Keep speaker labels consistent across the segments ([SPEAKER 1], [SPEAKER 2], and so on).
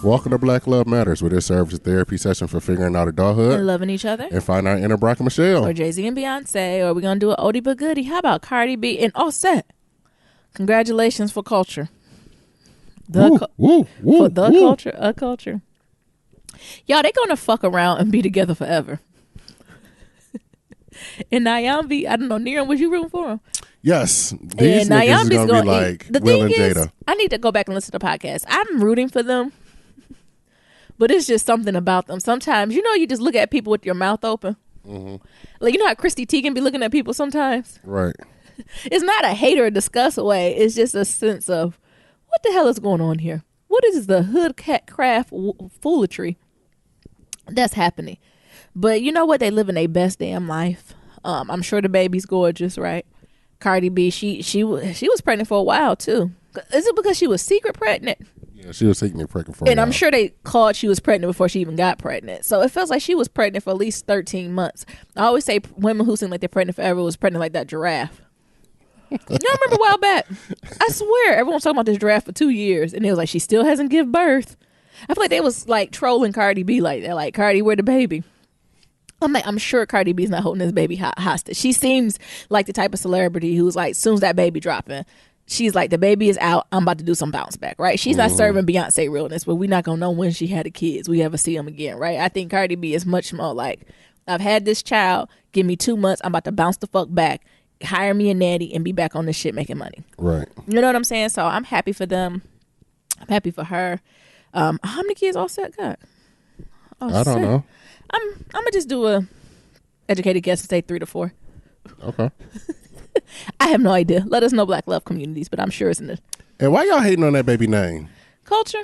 [SPEAKER 1] Welcome to Black Love Matters, where this serves as a therapy session for figuring out adulthood
[SPEAKER 2] and loving each other.
[SPEAKER 1] And find our inner Brock and Michelle.
[SPEAKER 2] Or Jay-Z and Beyonce. Or we're going to do an oldie but goodie. How about Cardi B and Offset? Congratulations for culture. Culture, a culture. Y'all, they going to fuck around and be together forever. And Nyambi, I don't know, Niram, was you rooting for him?
[SPEAKER 1] Yes. These niggas is going to be like Will and Jada.
[SPEAKER 2] I need to go back and listen to the podcast. I'm rooting for them. But it's just something about them. Sometimes, you know, you just look at people with your mouth open. Mm-hmm. Like, you know how Christy Teigen be looking at people sometimes?
[SPEAKER 1] Right.
[SPEAKER 2] It's not a hate or a disgust way. It's just a sense of, what the hell is going on here? What is the hood cat craft foolery that's happening? But you know what? They living their best damn life. I'm sure the baby's gorgeous, right? Cardi B, she was pregnant for a while, too. Is it because she was secret pregnant?
[SPEAKER 1] Yeah, she was secretly pregnant for a while.
[SPEAKER 2] And I'm sure they called she was pregnant before she even got pregnant. So it feels like she was pregnant for at least 13 months. I always say women who seem like they're pregnant forever was pregnant like that giraffe. Y'all remember a while back? I swear, everyone was talking about this giraffe for 2 years. And it was like, she still hasn't given birth. I feel like they was like trolling Cardi B like that. Like, Cardi, where the baby? I'm like, I'm sure Cardi B's not holding this baby hostage. She seems like the type of celebrity who's like, as soon as that baby dropping, she's like, the baby is out, I'm about to do some bounce back, right? She's not serving Beyonce realness, but we're not going to know when she had the kids. We ever see them again, right? I think Cardi B is much more like, I've had this child, give me 2 months, I'm about to bounce the fuck back, hire me a nanny, and be back on this shit making money.
[SPEAKER 1] Right.
[SPEAKER 2] You know what I'm saying? So I'm happy for them. I'm happy for her. How many kids Offset got?
[SPEAKER 1] I don't know.
[SPEAKER 2] I'm going to just do a educated guess and say 3 to 4.
[SPEAKER 1] Okay.
[SPEAKER 2] I have no idea. Let us know, Black Love communities, but I'm sure it's in the
[SPEAKER 1] And why y'all hating on that baby name?
[SPEAKER 2] culture.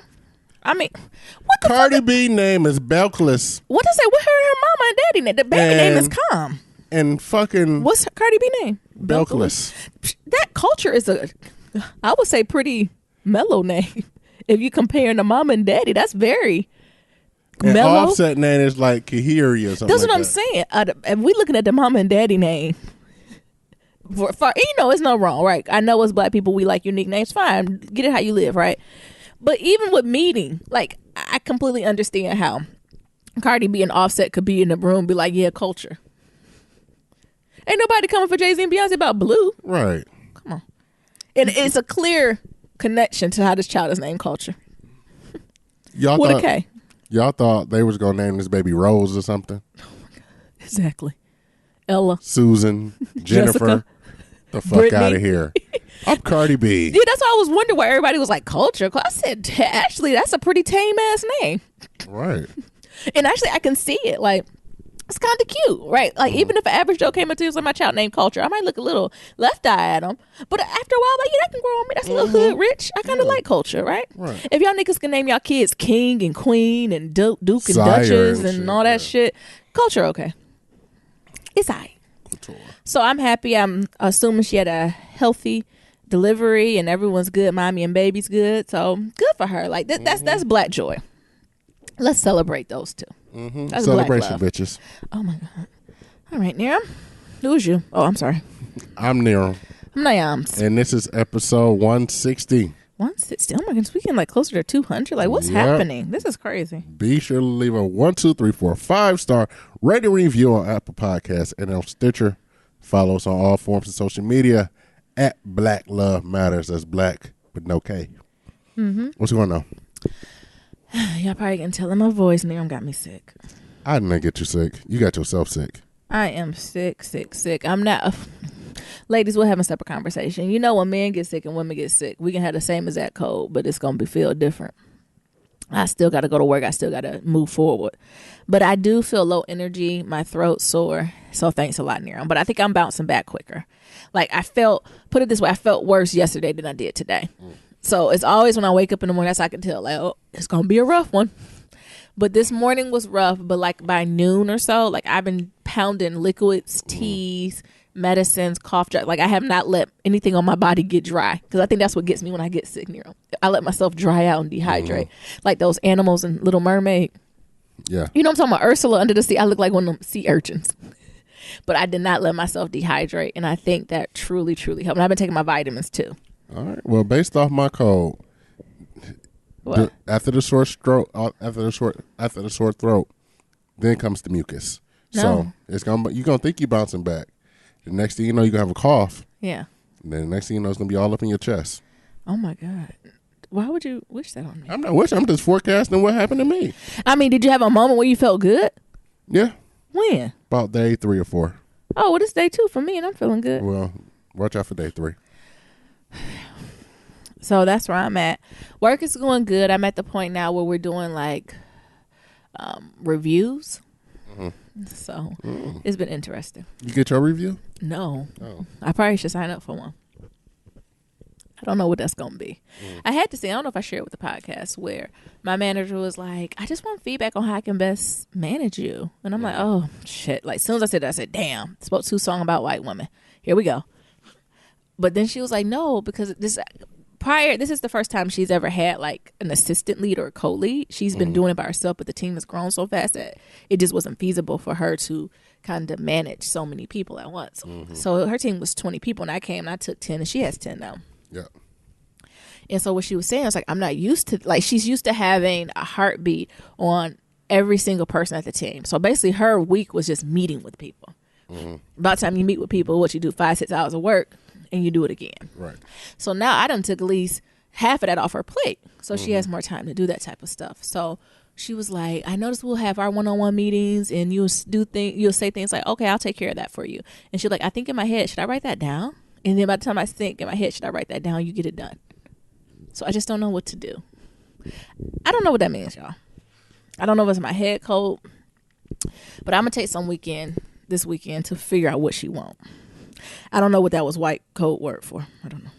[SPEAKER 2] I mean, what the
[SPEAKER 1] Cardi B name is Belkless.
[SPEAKER 2] What is it? What her mama and daddy name? The baby name is Calm.
[SPEAKER 1] And fucking
[SPEAKER 2] What's her Cardi B name?
[SPEAKER 1] Belkless.
[SPEAKER 2] That culture is I would say, pretty mellow name. If you compare the mama and daddy, that's very
[SPEAKER 1] and
[SPEAKER 2] mellow.
[SPEAKER 1] Offset name is like Kahiri or something.
[SPEAKER 2] That's
[SPEAKER 1] like
[SPEAKER 2] what I'm
[SPEAKER 1] that.
[SPEAKER 2] saying. If we looking at the mama and daddy name, for you know, it's no wrong, right? I know as Black people we like unique names. Fine, get it how you live, right? But even with meeting, like, I completely understand how Cardi B and Offset could be in the room, be like, yeah, culture. Ain't nobody coming for Jay-Z and Beyonce about Blue.
[SPEAKER 1] Right.
[SPEAKER 2] Come on. And it's a clear connection to how this child is named Culture.
[SPEAKER 1] Y'all
[SPEAKER 2] With
[SPEAKER 1] thought,
[SPEAKER 2] a K.
[SPEAKER 1] Y'all thought they was going to name this baby Rose or something?
[SPEAKER 2] Oh my God. Exactly. Ella.
[SPEAKER 1] Susan. Jennifer.
[SPEAKER 2] Jessica,
[SPEAKER 1] the fuck
[SPEAKER 2] Brittany.
[SPEAKER 1] out of here. I'm Cardi B.
[SPEAKER 2] Yeah, that's why I was wondering why everybody was like Culture. I said, actually, that's a pretty tame ass name.
[SPEAKER 1] Right.
[SPEAKER 2] And actually, I can see it. Like, it's kind of cute, right? Like, even if an average Joe came up to you and was like, my child named Culture, I might look a little left eye at him. But after a while, like, yeah, that can grow on me. That's a little hood rich. I kind of like Culture, right? If y'all niggas can name y'all kids King and Queen and Duke and
[SPEAKER 1] Sire
[SPEAKER 2] Duchess
[SPEAKER 1] and
[SPEAKER 2] and
[SPEAKER 1] shit,
[SPEAKER 2] all that shit, Culture, okay. It's all right. So I'm happy. I'm assuming she had a healthy delivery and everyone's good. Mommy and baby's good. So good for her. Like, that's Black joy. Let's celebrate those two. That's
[SPEAKER 1] Celebration,
[SPEAKER 2] Black love.
[SPEAKER 1] bitches.
[SPEAKER 2] Oh my God. All right, Niram. Who's you? Oh, I'm sorry.
[SPEAKER 1] I'm Niram.
[SPEAKER 2] I'm Nyams.
[SPEAKER 1] And this is episode 160.
[SPEAKER 2] 160. Oh my goodness. We getting like closer to 200. Like, what's happening? This is crazy.
[SPEAKER 1] Be sure to leave a 1, 2, 3, 4, 5-star rating review on Apple Podcasts and on Stitcher. Follow us on all forms of social media at Black Love Matters. That's Black with no K. What's going on?
[SPEAKER 2] Y'all probably can tell in my voice. Niram got me sick.
[SPEAKER 1] I didn't get you sick. You got yourself sick.
[SPEAKER 2] I am sick. I'm not. Ladies, we'll have a separate conversation. You know, when men get sick and women get sick, we can have the same exact cold, but it's going to feel different. I still got to go to work. I still got to move forward. But I do feel low energy. My throat's sore. So thanks a lot, Niram. But I think I'm bouncing back quicker. Like, put it this way, I felt worse yesterday than I did today. So it's always when I wake up in the morning, that's how I can tell, like, oh, it's going to be a rough one. But this morning was rough. But like by noon or so, like, I've been pounding liquids, teas, medicines, cough drops. Like, I have not let anything on my body get dry, because I think that's what gets me when I get sick, Niram. I let myself dry out and dehydrate, like those animals in Little Mermaid.
[SPEAKER 1] Yeah.
[SPEAKER 2] You know what I'm talking about? Ursula under the sea. I look like one of them sea urchins. But I did not let myself dehydrate, and I think that truly, truly helped. And I've been taking my vitamins too.
[SPEAKER 1] All right. Well, based off my cold,
[SPEAKER 2] What?
[SPEAKER 1] After the sore throat, after the sore throat, then comes the mucus.
[SPEAKER 2] No.
[SPEAKER 1] So you're gonna think you're bouncing back. The next thing you know, you're gonna have a cough.
[SPEAKER 2] Yeah.
[SPEAKER 1] And then the next thing you know, it's gonna be all up in your chest.
[SPEAKER 2] Oh my God. Why would you wish that on me?
[SPEAKER 1] I'm not wishing. I'm just forecasting what happened to me.
[SPEAKER 2] I mean, did you have a moment where you felt good?
[SPEAKER 1] Yeah.
[SPEAKER 2] When?
[SPEAKER 1] About day 3 or 4.
[SPEAKER 2] Oh, well, it's day 2 for me, and I'm feeling good.
[SPEAKER 1] Well, watch out for day 3.
[SPEAKER 2] So that's where I'm at. Work is going good. I'm at the point now where we're doing like reviews. Mm-hmm. So it's been interesting.
[SPEAKER 1] You get your review?
[SPEAKER 2] No.
[SPEAKER 1] Oh.
[SPEAKER 2] I probably should sign up for one. I don't know what that's going to be. I had to say, I don't know if I shared it with the podcast, where my manager was like, I just want feedback on how I can best manage you. And I'm like, oh, shit. Like, as soon as I said that, I said, damn, spoke 2 songs about white women. Here we go. But then she was like, no, because this is the first time she's ever had like an assistant lead or a co-lead. She's been doing it by herself, but the team has grown so fast that it just wasn't feasible for her to kind of manage so many people at once. So her team was 20 people, and I came and I took 10, and she has 10 now.
[SPEAKER 1] Yeah.
[SPEAKER 2] And so what she was saying was like, I'm not used to, like, she's used to having a heartbeat on every single person at the team. So basically her week was just meeting with people. By the time you meet with people, what you do, 5-6 hours of work, and you do it again.
[SPEAKER 1] Right.
[SPEAKER 2] So now I done took at least half of that off her plate. So she has more time to do that type of stuff. So she was like, I noticed we'll have our one-on-one meetings, and you'll say things like, okay, I'll take care of that for you. And she's like, I think in my head, should I write that down? And then by the time I think in my head, should I write that down? You get it done. So I just don't know what to do. I don't know what that means, y'all. I don't know if it's my head cold, but I'm going to take this weekend to figure out what she wants. I don't know what that was white code word for. I don't know.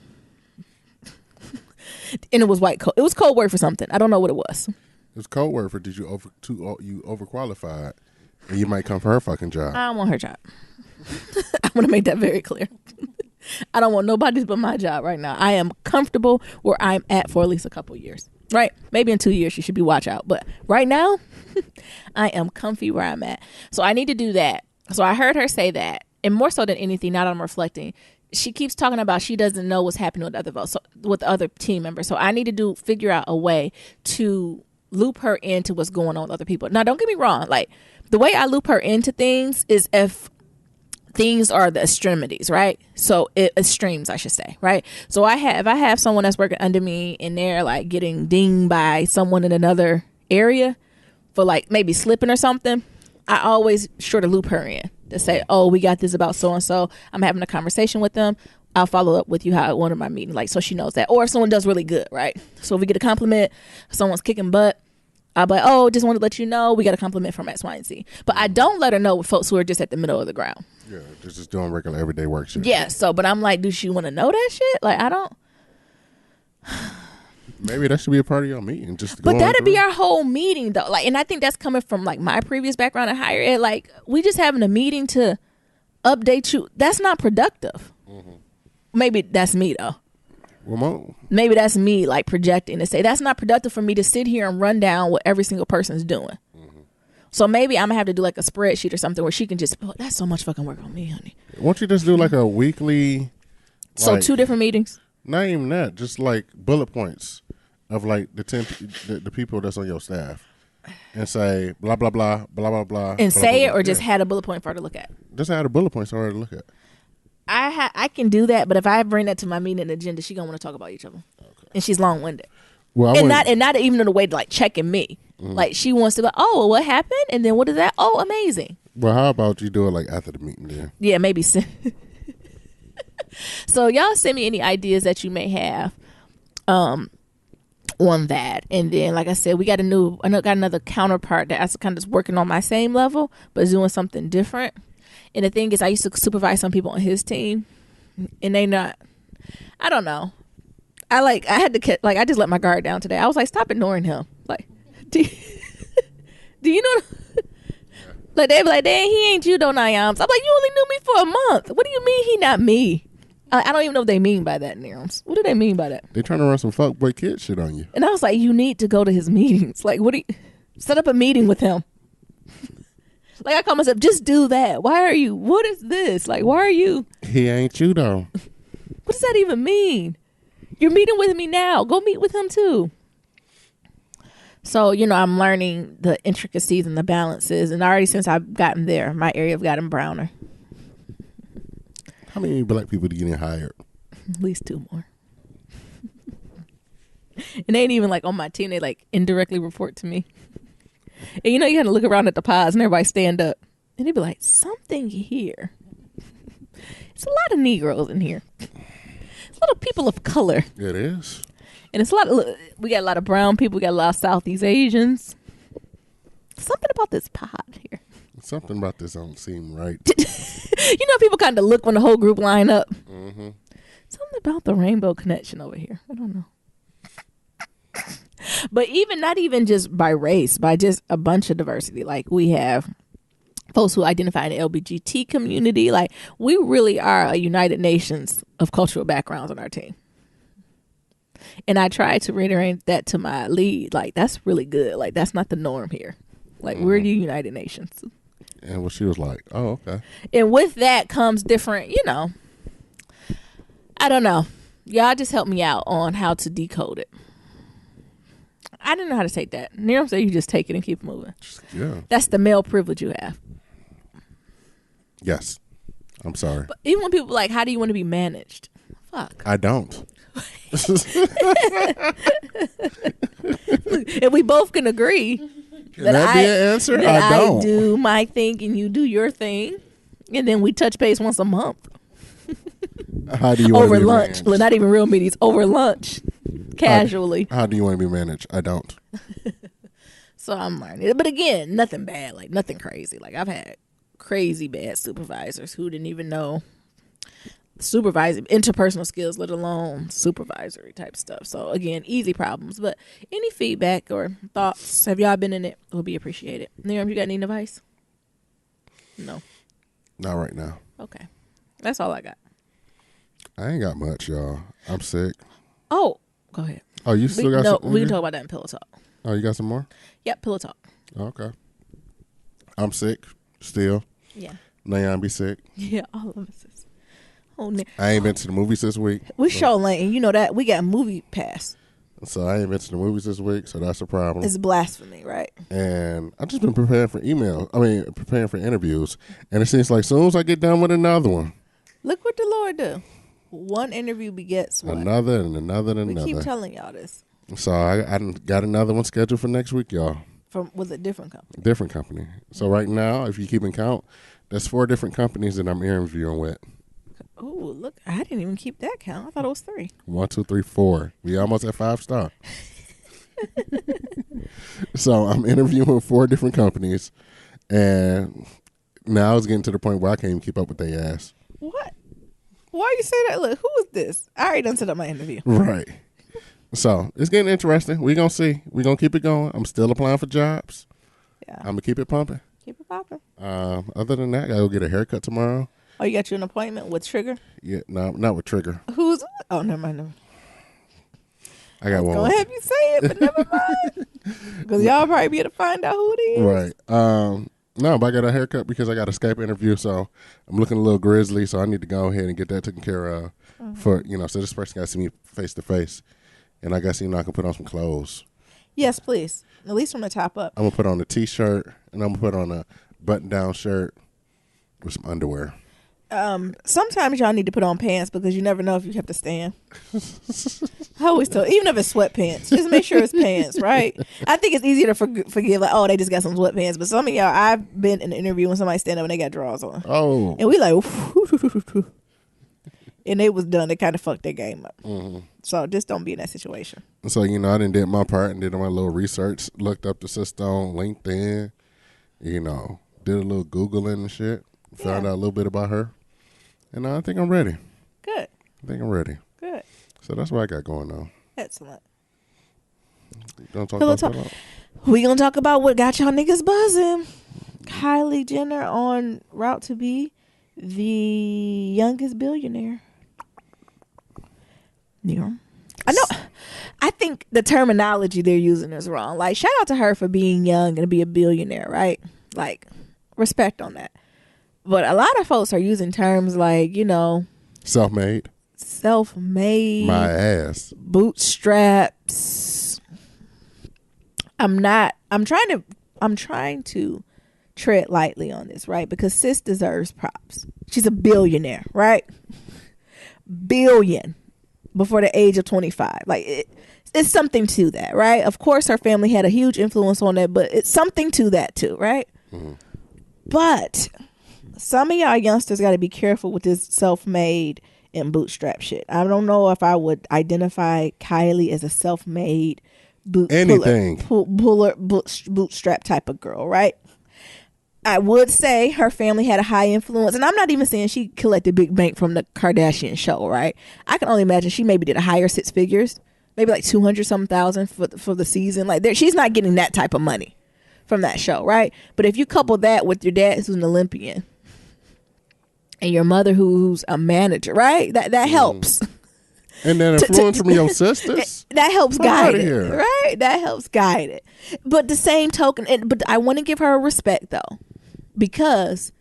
[SPEAKER 2] And it was white code. It was code word for something. I don't know what it was.
[SPEAKER 1] It was code word for you overqualified, and you might come for her fucking job.
[SPEAKER 2] I don't want her job. I want to make that very clear. I don't want nobody's but my job right now. I am comfortable where I'm at for at least a couple of years. Right? Maybe in 2 years she should be watch out. But right now, I am comfy where I'm at. So I need to do that. So I heard her say that. And more so than anything, now that I'm reflecting, she keeps talking about she doesn't know what's happening with other team members. So I need to figure out a way to loop her into what's going on with other people. Now, don't get me wrong. Like, the way I loop her into things is if things are the extremities, right? So extremes, I should say, right? So if I have someone that's working under me and they're like getting dinged by someone in another area for like maybe slipping or something, I always sure to loop her in to say, oh, we got this about so-and-so. I'm having a conversation with them. I'll follow up with you how I wanted my meeting, like, so she knows that. Or if someone does really good, right? So if we get a compliment, someone's kicking butt, I'll be like, oh, just wanted to let you know we got a compliment from X, Y, and Z. But I don't let her know with folks who are just at the middle of the ground.
[SPEAKER 1] Yeah, just doing regular everyday work shit.
[SPEAKER 2] Yeah, so, but I'm like, does she want to know that shit? Like, I don't.
[SPEAKER 1] Maybe that should be a part of your meeting.
[SPEAKER 2] But that'd be our whole meeting, though. Like, and I think that's coming from like my previous background in higher ed. Like, we just having a meeting to update you. That's not productive. Mm-hmm. Maybe that's me though.
[SPEAKER 1] Well,
[SPEAKER 2] maybe that's me like projecting to say that's not productive for me to sit here and run down what every single person's doing. Mm-hmm. So maybe I'm gonna have to do like a spreadsheet or something where she can just, oh, that's so much fucking work on me, honey.
[SPEAKER 1] Won't you just do like a weekly?
[SPEAKER 2] So 2 different meetings.
[SPEAKER 1] Not even that. Just like bullet points of like the people that's on your staff, and say blah blah blah blah blah blah.
[SPEAKER 2] And
[SPEAKER 1] blah,
[SPEAKER 2] say
[SPEAKER 1] blah,
[SPEAKER 2] it,
[SPEAKER 1] blah.
[SPEAKER 2] or just had a bullet point for her to look at.
[SPEAKER 1] Just had a bullet point for her to look at.
[SPEAKER 2] I can do that, but if I bring that to my meeting agenda, she gonna want to talk about each other, and she's long winded. Well, and not even in a way to like checking me. Mm-hmm. Like she wants to be, oh, well, what happened, and then what is that? Oh, amazing.
[SPEAKER 1] Well, how about you do it like after the meeting then?
[SPEAKER 2] Yeah, maybe. So y'all send me any ideas that you may have on that. And then, like I said, we got another counterpart that's kind of working on my same level, but is doing something different. And the thing is, I used to supervise some people on his team, and they not, I don't know. I just let my guard down today. I was like, stop ignoring him. Like, do you know? Like, they be like, dang, he ain't you, though, Niams. I'm like, you only knew me for a month. What do you mean he not me? I don't even know what they mean by that, Niams. What do they mean by that?
[SPEAKER 1] They trying to run some fuckboy kid shit on you.
[SPEAKER 2] And I was like, you need to go to his meetings. Like, set up a meeting with him. Like, I call myself, just do that. What is this? Like, why are you?
[SPEAKER 1] He ain't you, though.
[SPEAKER 2] What does that even mean? You're meeting with me now. Go meet with him, too. So, you know, I'm learning the intricacies and the balances. And already since I've gotten there, my area have gotten browner.
[SPEAKER 1] How many black people do you get hired?
[SPEAKER 2] At least 2 more. And they ain't even like on my team. They like indirectly report to me. And you know, you had to look around at the pods and everybody stand up. And they'd be like, something here. It's a lot of Negroes in here. It's a lot of people of color.
[SPEAKER 1] It is.
[SPEAKER 2] And it's a lot of, we got a lot of brown people. We got a lot of Southeast Asians. Something about this pod here.
[SPEAKER 1] Something about this don't seem right.
[SPEAKER 2] You know, people kind of look when the whole group line up.
[SPEAKER 1] Mm-hmm.
[SPEAKER 2] Something about the rainbow connection over here. I don't know. But even not even just by race, by just a bunch of diversity. Like we have folks who identify in the LGBT community. Like we really are a United Nations of cultural backgrounds on our team. And I try to reiterate that to my lead. Like that's really good. Like that's not the norm here. Like we're the United Nations.
[SPEAKER 1] And what she was like, oh, okay.
[SPEAKER 2] And with that comes different, you know, I don't know. Y'all just help me out on how to decode it. I didn't know how to take that. Niram said you just take it and keep moving.
[SPEAKER 1] Yeah.
[SPEAKER 2] That's the male privilege you have.
[SPEAKER 1] Yes. I'm sorry.
[SPEAKER 2] But even when people are like, how do you want to be managed? Fuck.
[SPEAKER 1] I don't.
[SPEAKER 2] And we both can agree.
[SPEAKER 1] Can that be an answer?
[SPEAKER 2] That
[SPEAKER 1] I don't.
[SPEAKER 2] I do my thing and you do your thing. And then we touch base once a month.
[SPEAKER 1] How do you want
[SPEAKER 2] over
[SPEAKER 1] to be
[SPEAKER 2] lunch?
[SPEAKER 1] managed?
[SPEAKER 2] Well, not even real meetings. Over lunch. Casually.
[SPEAKER 1] How do you want to be managed? I don't.
[SPEAKER 2] So I'm learning. But again, nothing bad. Like nothing crazy. Like I've had crazy bad supervisors who didn't even know supervising interpersonal skills, let alone supervisory type stuff. So again, easy problems. But any feedback or thoughts, have y'all been in it, will be appreciated. Niram, you got any advice? No.
[SPEAKER 1] Not right now.
[SPEAKER 2] Okay. That's all I got.
[SPEAKER 1] I ain't got much, y'all. I'm sick.
[SPEAKER 2] Oh, go ahead.
[SPEAKER 1] Oh, you still got some?
[SPEAKER 2] We can talk about that in Pillow Talk.
[SPEAKER 1] Oh, you got some more?
[SPEAKER 2] Yep, Pillow Talk.
[SPEAKER 1] Okay. I'm sick still.
[SPEAKER 2] Yeah.
[SPEAKER 1] Nayan be sick.
[SPEAKER 2] Yeah, all of us is. Oh,
[SPEAKER 1] I ain't been to the movies this week.
[SPEAKER 2] We show lane. You know that we got Movie Pass.
[SPEAKER 1] So I ain't been to the movies this week, so that's a problem.
[SPEAKER 2] It's blasphemy, right?
[SPEAKER 1] And I've just been preparing for preparing for interviews. And it seems like as soon as I get done with another one.
[SPEAKER 2] Look what the Lord do. One interview begets one.
[SPEAKER 1] Another and another and another.
[SPEAKER 2] We keep telling y'all this.
[SPEAKER 1] So I got another one scheduled for next week, y'all.
[SPEAKER 2] Was it different company?
[SPEAKER 1] Different company. So right now, if you keep in count, there's 4 different companies that I'm interviewing with.
[SPEAKER 2] Oh, look, I didn't even keep that count. I thought it was 3.
[SPEAKER 1] 1, 2, 3, 4. We almost at 5 star. So I'm interviewing 4 different companies, and now it's getting to the point where I can't even keep up with their ass.
[SPEAKER 2] What? Why you say that? Look, who is this? I already done set up my interview.
[SPEAKER 1] Right. So it's getting interesting. We're going to see. We're going to keep it going. I'm still applying for jobs.
[SPEAKER 2] Yeah.
[SPEAKER 1] I'm going to keep it pumping.
[SPEAKER 2] Keep it popping.
[SPEAKER 1] Other than that, I got to go get a haircut tomorrow.
[SPEAKER 2] Oh, you got you an appointment with Trigger?
[SPEAKER 1] Yeah, no, not with Trigger.
[SPEAKER 2] Who's? Oh, never mind.
[SPEAKER 1] I got one.
[SPEAKER 2] Go ahead, you say it, but never mind. Because y'all probably be able to find out who it is.
[SPEAKER 1] Right. No, but I got a haircut because I got a Skype interview, so I'm looking a little grizzly, so I need to go ahead and get that taken care of. For so this person got to see me face to face, and I guess I can put on some clothes.
[SPEAKER 2] Yes, please. At least from the top up.
[SPEAKER 1] I'm gonna put on a t-shirt, and I'm gonna put on a button-down shirt with some underwear.
[SPEAKER 2] Sometimes y'all need to put on pants because you never know if you have to stand. I always tell, even if it's sweatpants, just make sure it's pants, right? I think it's easier to forgive, like, oh, they just got some sweatpants. But some of y'all, I've been in an interview when somebody stand up and they got drawers on.
[SPEAKER 1] Oh.
[SPEAKER 2] And we like, and they was done. They kind of fucked their game up.
[SPEAKER 1] Mm-hmm.
[SPEAKER 2] So just don't be in that situation.
[SPEAKER 1] So, I done did my part and did my little research, looked up the sister on LinkedIn, did a little Googling and shit, found out a little bit about her. And I think I'm ready.
[SPEAKER 2] Good.
[SPEAKER 1] I think I'm ready.
[SPEAKER 2] Good.
[SPEAKER 1] So that's what I got going on.
[SPEAKER 2] Excellent.
[SPEAKER 1] Gonna talk about that?
[SPEAKER 2] We gonna talk about what got y'all niggas buzzing. Kylie Jenner on route to be the youngest billionaire. Nero. I know. I think the terminology they're using is wrong. Like, shout out to her for being young and be a billionaire, right? Like, respect on that. But a lot of folks are using terms like,
[SPEAKER 1] Self-made.
[SPEAKER 2] Self-made.
[SPEAKER 1] My ass.
[SPEAKER 2] Bootstraps. I'm trying to tread lightly on this, right? Because sis deserves props. She's a billionaire, right? Billion before the age of 25. Like it's something to that, right? Of course her family had a huge influence on that, but it's something to that too, right? Mm-hmm. But some of y'all youngsters got to be careful with this self-made and bootstrap shit. I don't know if I would identify Kylie as a self-made bootstrap type of girl, right? I would say her family had a high influence, and I'm not even saying she collected big bank from the Kardashian show, right? I can only imagine she maybe did a higher six figures, maybe like 200,000 for the season. Like she's not getting that type of money from that show, right? But if you couple that with your dad who's an Olympian and your mother who's a manager, right? That helps.
[SPEAKER 1] And that influence from your sisters?
[SPEAKER 2] That helps guide it, right? That helps guide it. But the same token, but I want to give her respect though, because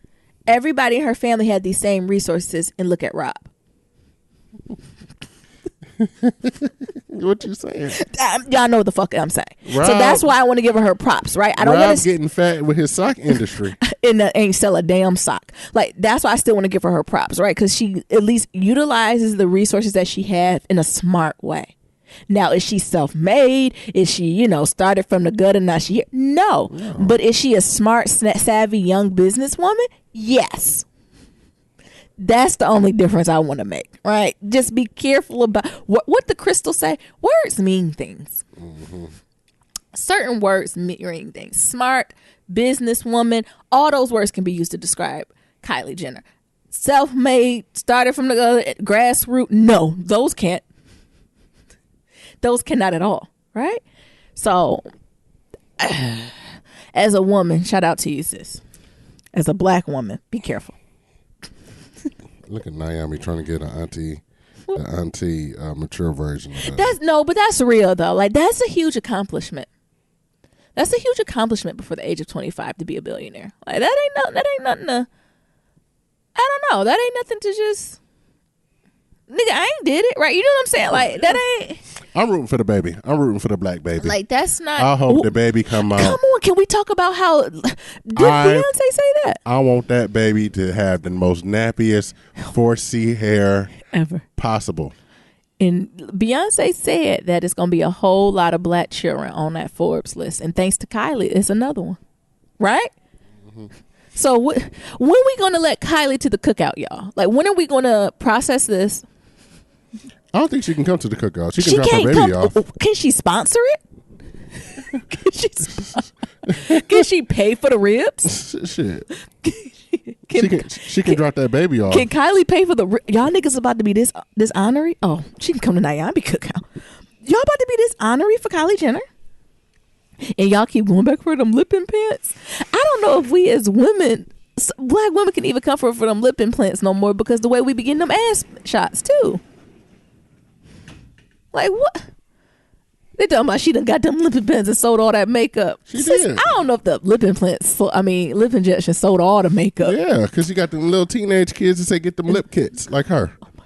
[SPEAKER 2] everybody in her family had these same resources, and look at Rob.
[SPEAKER 1] What you saying?
[SPEAKER 2] Y'all know what the fuck I'm saying.
[SPEAKER 1] Rob,
[SPEAKER 2] so that's why I want to give her props, right? I don't
[SPEAKER 1] want to getting fat with his sock industry
[SPEAKER 2] and ain't sell a damn sock. Like that's why I still want to give her props, right? Because she at least utilizes the resources that she has in a smart way. Now, is she self-made? Is she, started from the gut and now she here? No. But is she a smart, savvy young businesswoman? Yes. That's the only difference I want to make, right? Just be careful about what the crystal say. Words mean things. Mm-hmm. Certain words mean things. Smart, businesswoman, all those words can be used to describe Kylie Jenner. Self-made, started from the grassroots. No, those can't. Those cannot at all, right? So, as a woman, shout out to you, sis. As a black woman, be careful.
[SPEAKER 1] Look at Naomi trying to get an auntie mature version of
[SPEAKER 2] that. But that's real though. Like that's a huge accomplishment. That's a huge accomplishment before the age of 25 to be a billionaire. Like that ain't nothing to. I don't know. That ain't nothing to just. Nigga, I ain't did it, right? You know what I'm saying? Like that ain't.
[SPEAKER 1] I'm rooting for the baby. I'm rooting for the black baby.
[SPEAKER 2] Like that's not.
[SPEAKER 1] I hope the baby come out.
[SPEAKER 2] Come on, can we talk about how did Beyonce say that?
[SPEAKER 1] I want that baby to have the most nappiest 4C hair
[SPEAKER 2] ever
[SPEAKER 1] possible.
[SPEAKER 2] And Beyonce said that it's gonna be a whole lot of black children on that Forbes list, and thanks to Kylie, it's another one, right? Mm-hmm. So when we gonna let Kylie to the cookout, y'all? Like when are we gonna process this?
[SPEAKER 1] I don't think she can come to the cookout. She can drop her baby off.
[SPEAKER 2] Can she sponsor it? Can she pay for the ribs?
[SPEAKER 1] Shit. She can drop that baby off.
[SPEAKER 2] Can Kylie pay for the y'all niggas about to be this honorary? Oh, she can come to Naomi cookout. Y'all about to be this honorary for Kylie Jenner? And y'all keep going back for them lip implants? I don't know if we as women, black women, can even come for them lip implants no more because the way we be getting them ass shots too. Like what? They talking about she done got them lip implants and sold all that makeup.
[SPEAKER 1] She did.
[SPEAKER 2] I don't know if the lip injection sold all the makeup.
[SPEAKER 1] Yeah, because you got them little teenage kids that say get them lip kits like her.
[SPEAKER 2] Oh my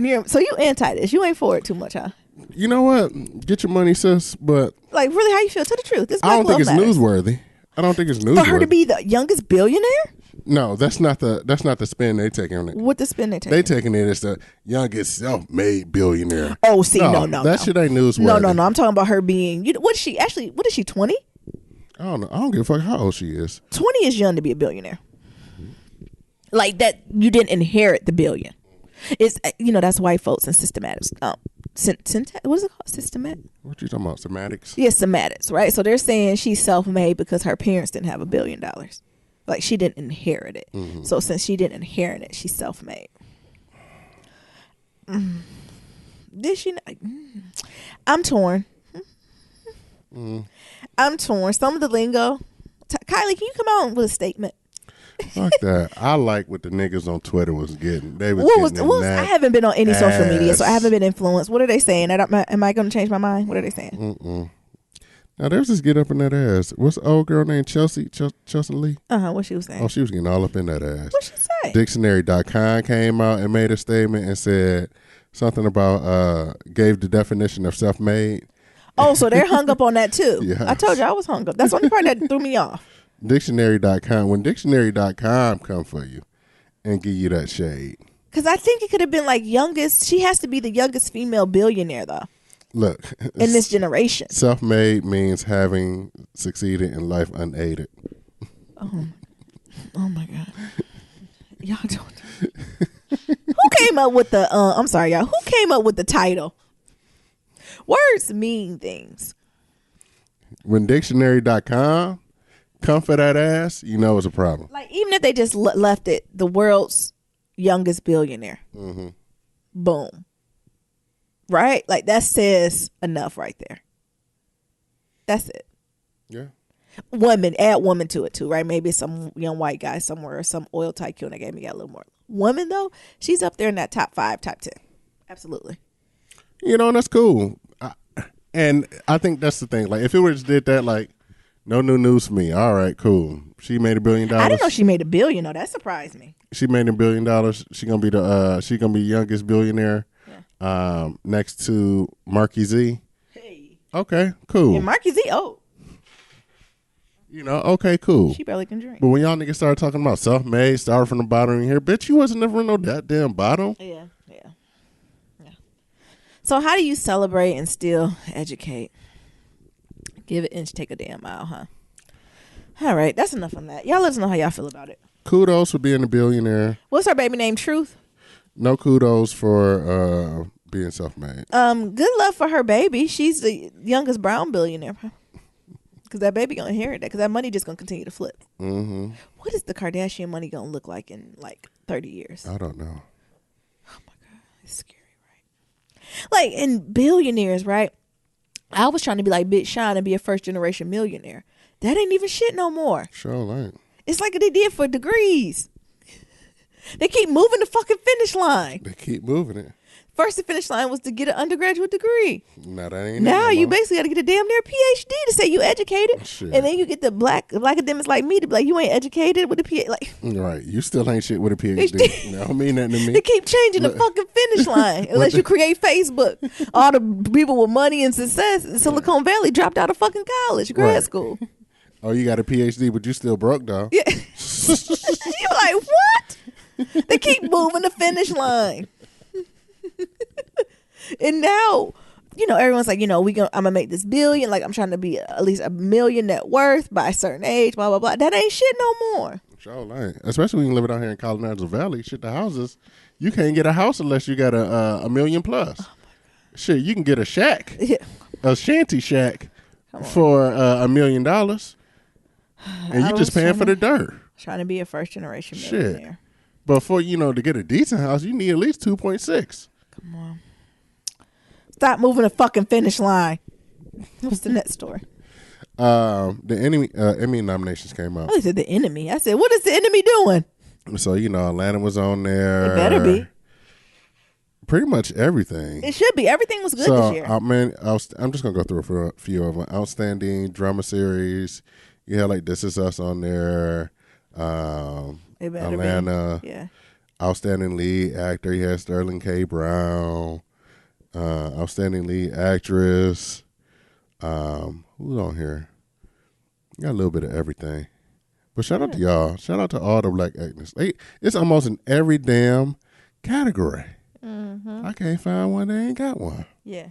[SPEAKER 2] God. So you anti this? You ain't for it too much, huh?
[SPEAKER 1] You know what? Get your money, sis. But
[SPEAKER 2] like, really, how you feel? Tell the truth. This
[SPEAKER 1] I don't think it's newsworthy. I don't think it's newsworthy
[SPEAKER 2] for her to be the youngest billionaire.
[SPEAKER 1] No, that's not the spin they taking on it.
[SPEAKER 2] What the spin they taking?
[SPEAKER 1] They taking it as the youngest self-made billionaire.
[SPEAKER 2] Oh, see, no.
[SPEAKER 1] That shit ain't newsworthy.
[SPEAKER 2] No. I'm talking about her being. What is she? 20?
[SPEAKER 1] I don't know. I don't give a fuck how old she is.
[SPEAKER 2] 20 is young to be a billionaire. Like that, you didn't inherit the billion. It's that's white folks and systematics. What is it called? Systematic?
[SPEAKER 1] What you talking about? Semantics?
[SPEAKER 2] Yeah, semantics, right? So they're saying she's self-made because her parents didn't have $1 billion. Like she didn't inherit it. Mm-hmm. So since she didn't inherit it, she's self-made. Did she? I'm torn. I'm torn. Some of the lingo. Kylie, can you come out with a statement?
[SPEAKER 1] Fuck that. I like what the niggas on Twitter was getting. They was
[SPEAKER 2] I haven't been on any social media, so I haven't been influenced. What are they saying? Am I going to change my mind? What are they saying?
[SPEAKER 1] Mm-mm. Now there's this get up in that ass. What's the old girl named Chelsea Lee?
[SPEAKER 2] What she was saying?
[SPEAKER 1] Oh, she was getting all up in that ass.
[SPEAKER 2] What she say?
[SPEAKER 1] Dictionary.com came out and made a statement and said something about gave the definition of self-made.
[SPEAKER 2] Oh, so they're hung up on that too.
[SPEAKER 1] Yes.
[SPEAKER 2] I told you I was hung up. That's the only part that threw me off.
[SPEAKER 1] Dictionary.com. When Dictionary.com come for you and give you that shade.
[SPEAKER 2] Because I think it could have been like youngest. She has to be the youngest female billionaire though.
[SPEAKER 1] Look,
[SPEAKER 2] In this generation.
[SPEAKER 1] self-made means having succeeded in life unaided.
[SPEAKER 2] Oh my God. Y'all don't. Who came up with the I'm sorry, y'all. Who came up with the title? Words mean things.
[SPEAKER 1] When Dictionary.com come for that ass, you know it's a problem.
[SPEAKER 2] Like even if they just left it, the world's youngest billionaire.
[SPEAKER 1] Mm-hmm.
[SPEAKER 2] Boom. Right? Like that says enough right there. That's it.
[SPEAKER 1] Yeah.
[SPEAKER 2] Woman, add woman to it too, right? Maybe some young white guy somewhere or some oil tycoon that got a little more. Woman though, she's up there in that top 5, top 10. Absolutely.
[SPEAKER 1] You know, and that's cool. And I think that's the thing. Like, if it were just did that, like, no new news for me. All right, cool. She made $1 billion.
[SPEAKER 2] I didn't know she made $1 billion. No, that surprised me.
[SPEAKER 1] She made $1 billion. She gonna be the youngest billionaire.
[SPEAKER 2] Yeah.
[SPEAKER 1] Next to Marky Z.
[SPEAKER 2] Hey.
[SPEAKER 1] Okay, cool.
[SPEAKER 2] And Marky Z,
[SPEAKER 1] You know, okay, cool.
[SPEAKER 2] she barely can drink.
[SPEAKER 1] But when y'all niggas started talking about self-made, started from the bottom in here, bitch, you wasn't never in no goddamn bottom.
[SPEAKER 2] Yeah. So how do you celebrate and still educate? Give an inch, take a damn mile, huh? All right, that's enough on that. Y'all let us know how y'all feel about it.
[SPEAKER 1] Kudos for being a billionaire.
[SPEAKER 2] What's her baby name? Truth?
[SPEAKER 1] No kudos for being self-made.
[SPEAKER 2] Good luck for her baby. She's the youngest brown billionaire. Because that baby gonna inherit that. Because that money just gonna continue to flip.
[SPEAKER 1] Mm-hmm.
[SPEAKER 2] What is the Kardashian money gonna look like in like 30 years?
[SPEAKER 1] I don't know.
[SPEAKER 2] Oh my God, it's scary, right? Like in billionaires, right? I was trying to be like Big Sean and be a first generation millionaire. That ain't even shit no more.
[SPEAKER 1] Sure ain't.
[SPEAKER 2] It's like they did for degrees. They keep moving the fucking finish line.
[SPEAKER 1] They keep moving it.
[SPEAKER 2] First, the finish line was to get an undergraduate degree.
[SPEAKER 1] No, that ain't
[SPEAKER 2] Now
[SPEAKER 1] it no
[SPEAKER 2] you
[SPEAKER 1] more.
[SPEAKER 2] basically got to get a damn near PhD to say you educated,
[SPEAKER 1] Shit.
[SPEAKER 2] and then you get the black academics like me to be like you ain't educated with a PhD. Like
[SPEAKER 1] Right. You still ain't shit with a PhD. That don't mean nothing to
[SPEAKER 2] they
[SPEAKER 1] me.
[SPEAKER 2] keep changing the fucking finish line unless you create Facebook. All the people with money and success in Silicon Valley dropped out of fucking college, grad
[SPEAKER 1] Right.
[SPEAKER 2] school.
[SPEAKER 1] Oh, you got a PhD, but you still broke, though.
[SPEAKER 2] Yeah, you're like what? They keep moving the finish line. And now, everyone's like, I'm gonna make this billion. Like I'm trying to be at least $1 million net worth by a certain age. Blah blah blah. That ain't shit no more.
[SPEAKER 1] Sure ain't. Especially when you live out here in Colorado Valley. Shit, the houses, you can't get a house unless you got a million plus. Oh shit, you can get a shack,
[SPEAKER 2] Yeah.
[SPEAKER 1] a shanty shack, for $1 million, and you just paying for the dirt.
[SPEAKER 2] Trying to be a first generation
[SPEAKER 1] Shit.
[SPEAKER 2] millionaire.
[SPEAKER 1] But for to get a decent house, you need at least 2.6.
[SPEAKER 2] Come on. Stop moving the fucking finish line. What's the next story?
[SPEAKER 1] The Emmy nominations came out.
[SPEAKER 2] I said the enemy. I said, what is the enemy doing?
[SPEAKER 1] So Atlanta was on there.
[SPEAKER 2] It better be.
[SPEAKER 1] Pretty much everything.
[SPEAKER 2] It should be. Everything was good this year.
[SPEAKER 1] I'm just gonna go through a few of them. Outstanding drama series. You had like This Is Us on there.
[SPEAKER 2] It better
[SPEAKER 1] Atlanta.
[SPEAKER 2] be. Yeah.
[SPEAKER 1] Outstanding lead actor. You had Sterling K. Brown. Outstanding lead actress. Who's on here? You got a little bit of everything. But shout out to y'all. Shout out to all the black actors. It's almost in every damn category.
[SPEAKER 2] Mm-hmm.
[SPEAKER 1] I can't find one that ain't got one.
[SPEAKER 2] Yeah.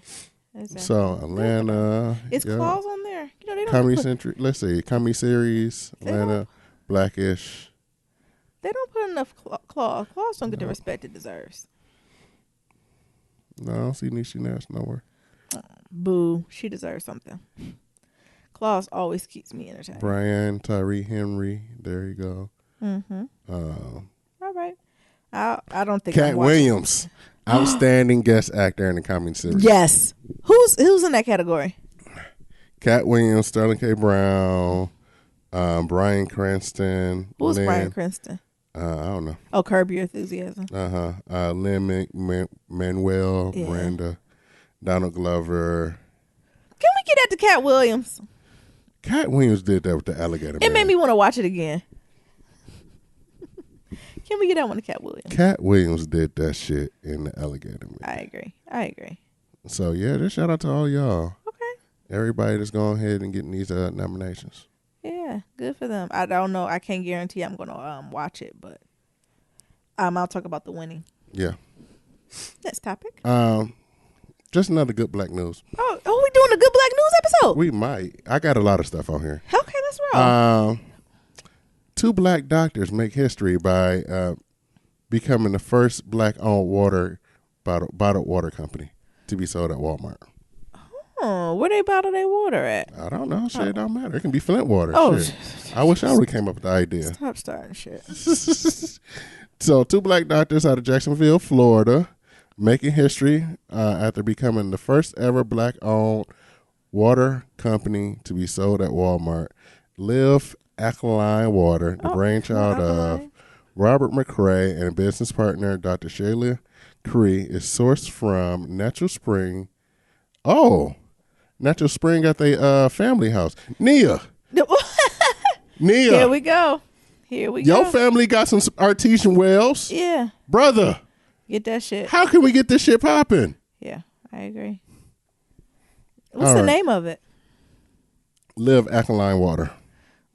[SPEAKER 2] Exactly.
[SPEAKER 1] So Atlanta.
[SPEAKER 2] Is
[SPEAKER 1] yeah.
[SPEAKER 2] Claus on there? They don't
[SPEAKER 1] Comedy
[SPEAKER 2] put,
[SPEAKER 1] Centric. Let's see. Comedy series. Atlanta. Blackish.
[SPEAKER 2] They don't put enough Claus. Claus don't get the respect it deserves.
[SPEAKER 1] No, I don't see Niecy Nash nowhere.
[SPEAKER 2] Boo. She deserves something. Claus always keeps me entertained.
[SPEAKER 1] Brian Tyree Henry. There you go.
[SPEAKER 2] Mm-hmm. All right. I don't think
[SPEAKER 1] Cat
[SPEAKER 2] I'm watching.
[SPEAKER 1] Williams. Outstanding guest actor in the comedy series.
[SPEAKER 2] Yes. Who's in that category?
[SPEAKER 1] Cat Williams, Sterling K. Brown, Bryan Cranston.
[SPEAKER 2] Who's Bryan Cranston?
[SPEAKER 1] I don't know.
[SPEAKER 2] Oh, Curb Your Enthusiasm.
[SPEAKER 1] Lin Manuel
[SPEAKER 2] Yeah.
[SPEAKER 1] Miranda, Donald Glover.
[SPEAKER 2] Can we get at the Cat Williams?
[SPEAKER 1] Cat Williams did that with the Alligator
[SPEAKER 2] It
[SPEAKER 1] Man.
[SPEAKER 2] made me want to watch it again. Can we get that one to Cat Williams?
[SPEAKER 1] Cat Williams did that shit in the Alligator Man.
[SPEAKER 2] I agree.
[SPEAKER 1] So yeah, just shout out to all y'all.
[SPEAKER 2] Okay.
[SPEAKER 1] everybody that's going ahead and getting these nominations.
[SPEAKER 2] Yeah, good for them. I don't know. I can't guarantee I'm going to watch it, but I'll talk about the winning.
[SPEAKER 1] Yeah.
[SPEAKER 2] Next topic.
[SPEAKER 1] Just another good black news.
[SPEAKER 2] Oh, we doing a good black news episode?
[SPEAKER 1] We might. I got a lot of stuff on here.
[SPEAKER 2] Okay, let's roll.
[SPEAKER 1] 2 black doctors make history by becoming the first black-owned bottled water company to be sold at Walmart.
[SPEAKER 2] Oh, where they bottle their water at?
[SPEAKER 1] I don't know. Shit, it don't matter. It can be Flint water.
[SPEAKER 2] Oh,
[SPEAKER 1] shit. I wish I would have came up with the idea.
[SPEAKER 2] Stop starting shit.
[SPEAKER 1] So 2 black doctors out of Jacksonville, Florida, making history after becoming the first ever black-owned water company to be sold at Walmart. Live Alkaline Water, the brainchild of Robert McRae and business partner Dr. Shayla Cree, is sourced from Natural Spring. Oh, Natural Spring at the family house. Nia. Nia.
[SPEAKER 2] Here we go.
[SPEAKER 1] Your family got some artesian wells.
[SPEAKER 2] Yeah.
[SPEAKER 1] Brother.
[SPEAKER 2] Get that shit.
[SPEAKER 1] How can we get this shit popping?
[SPEAKER 2] Yeah, I agree. What's the name of it?
[SPEAKER 1] Live Alkaline Water.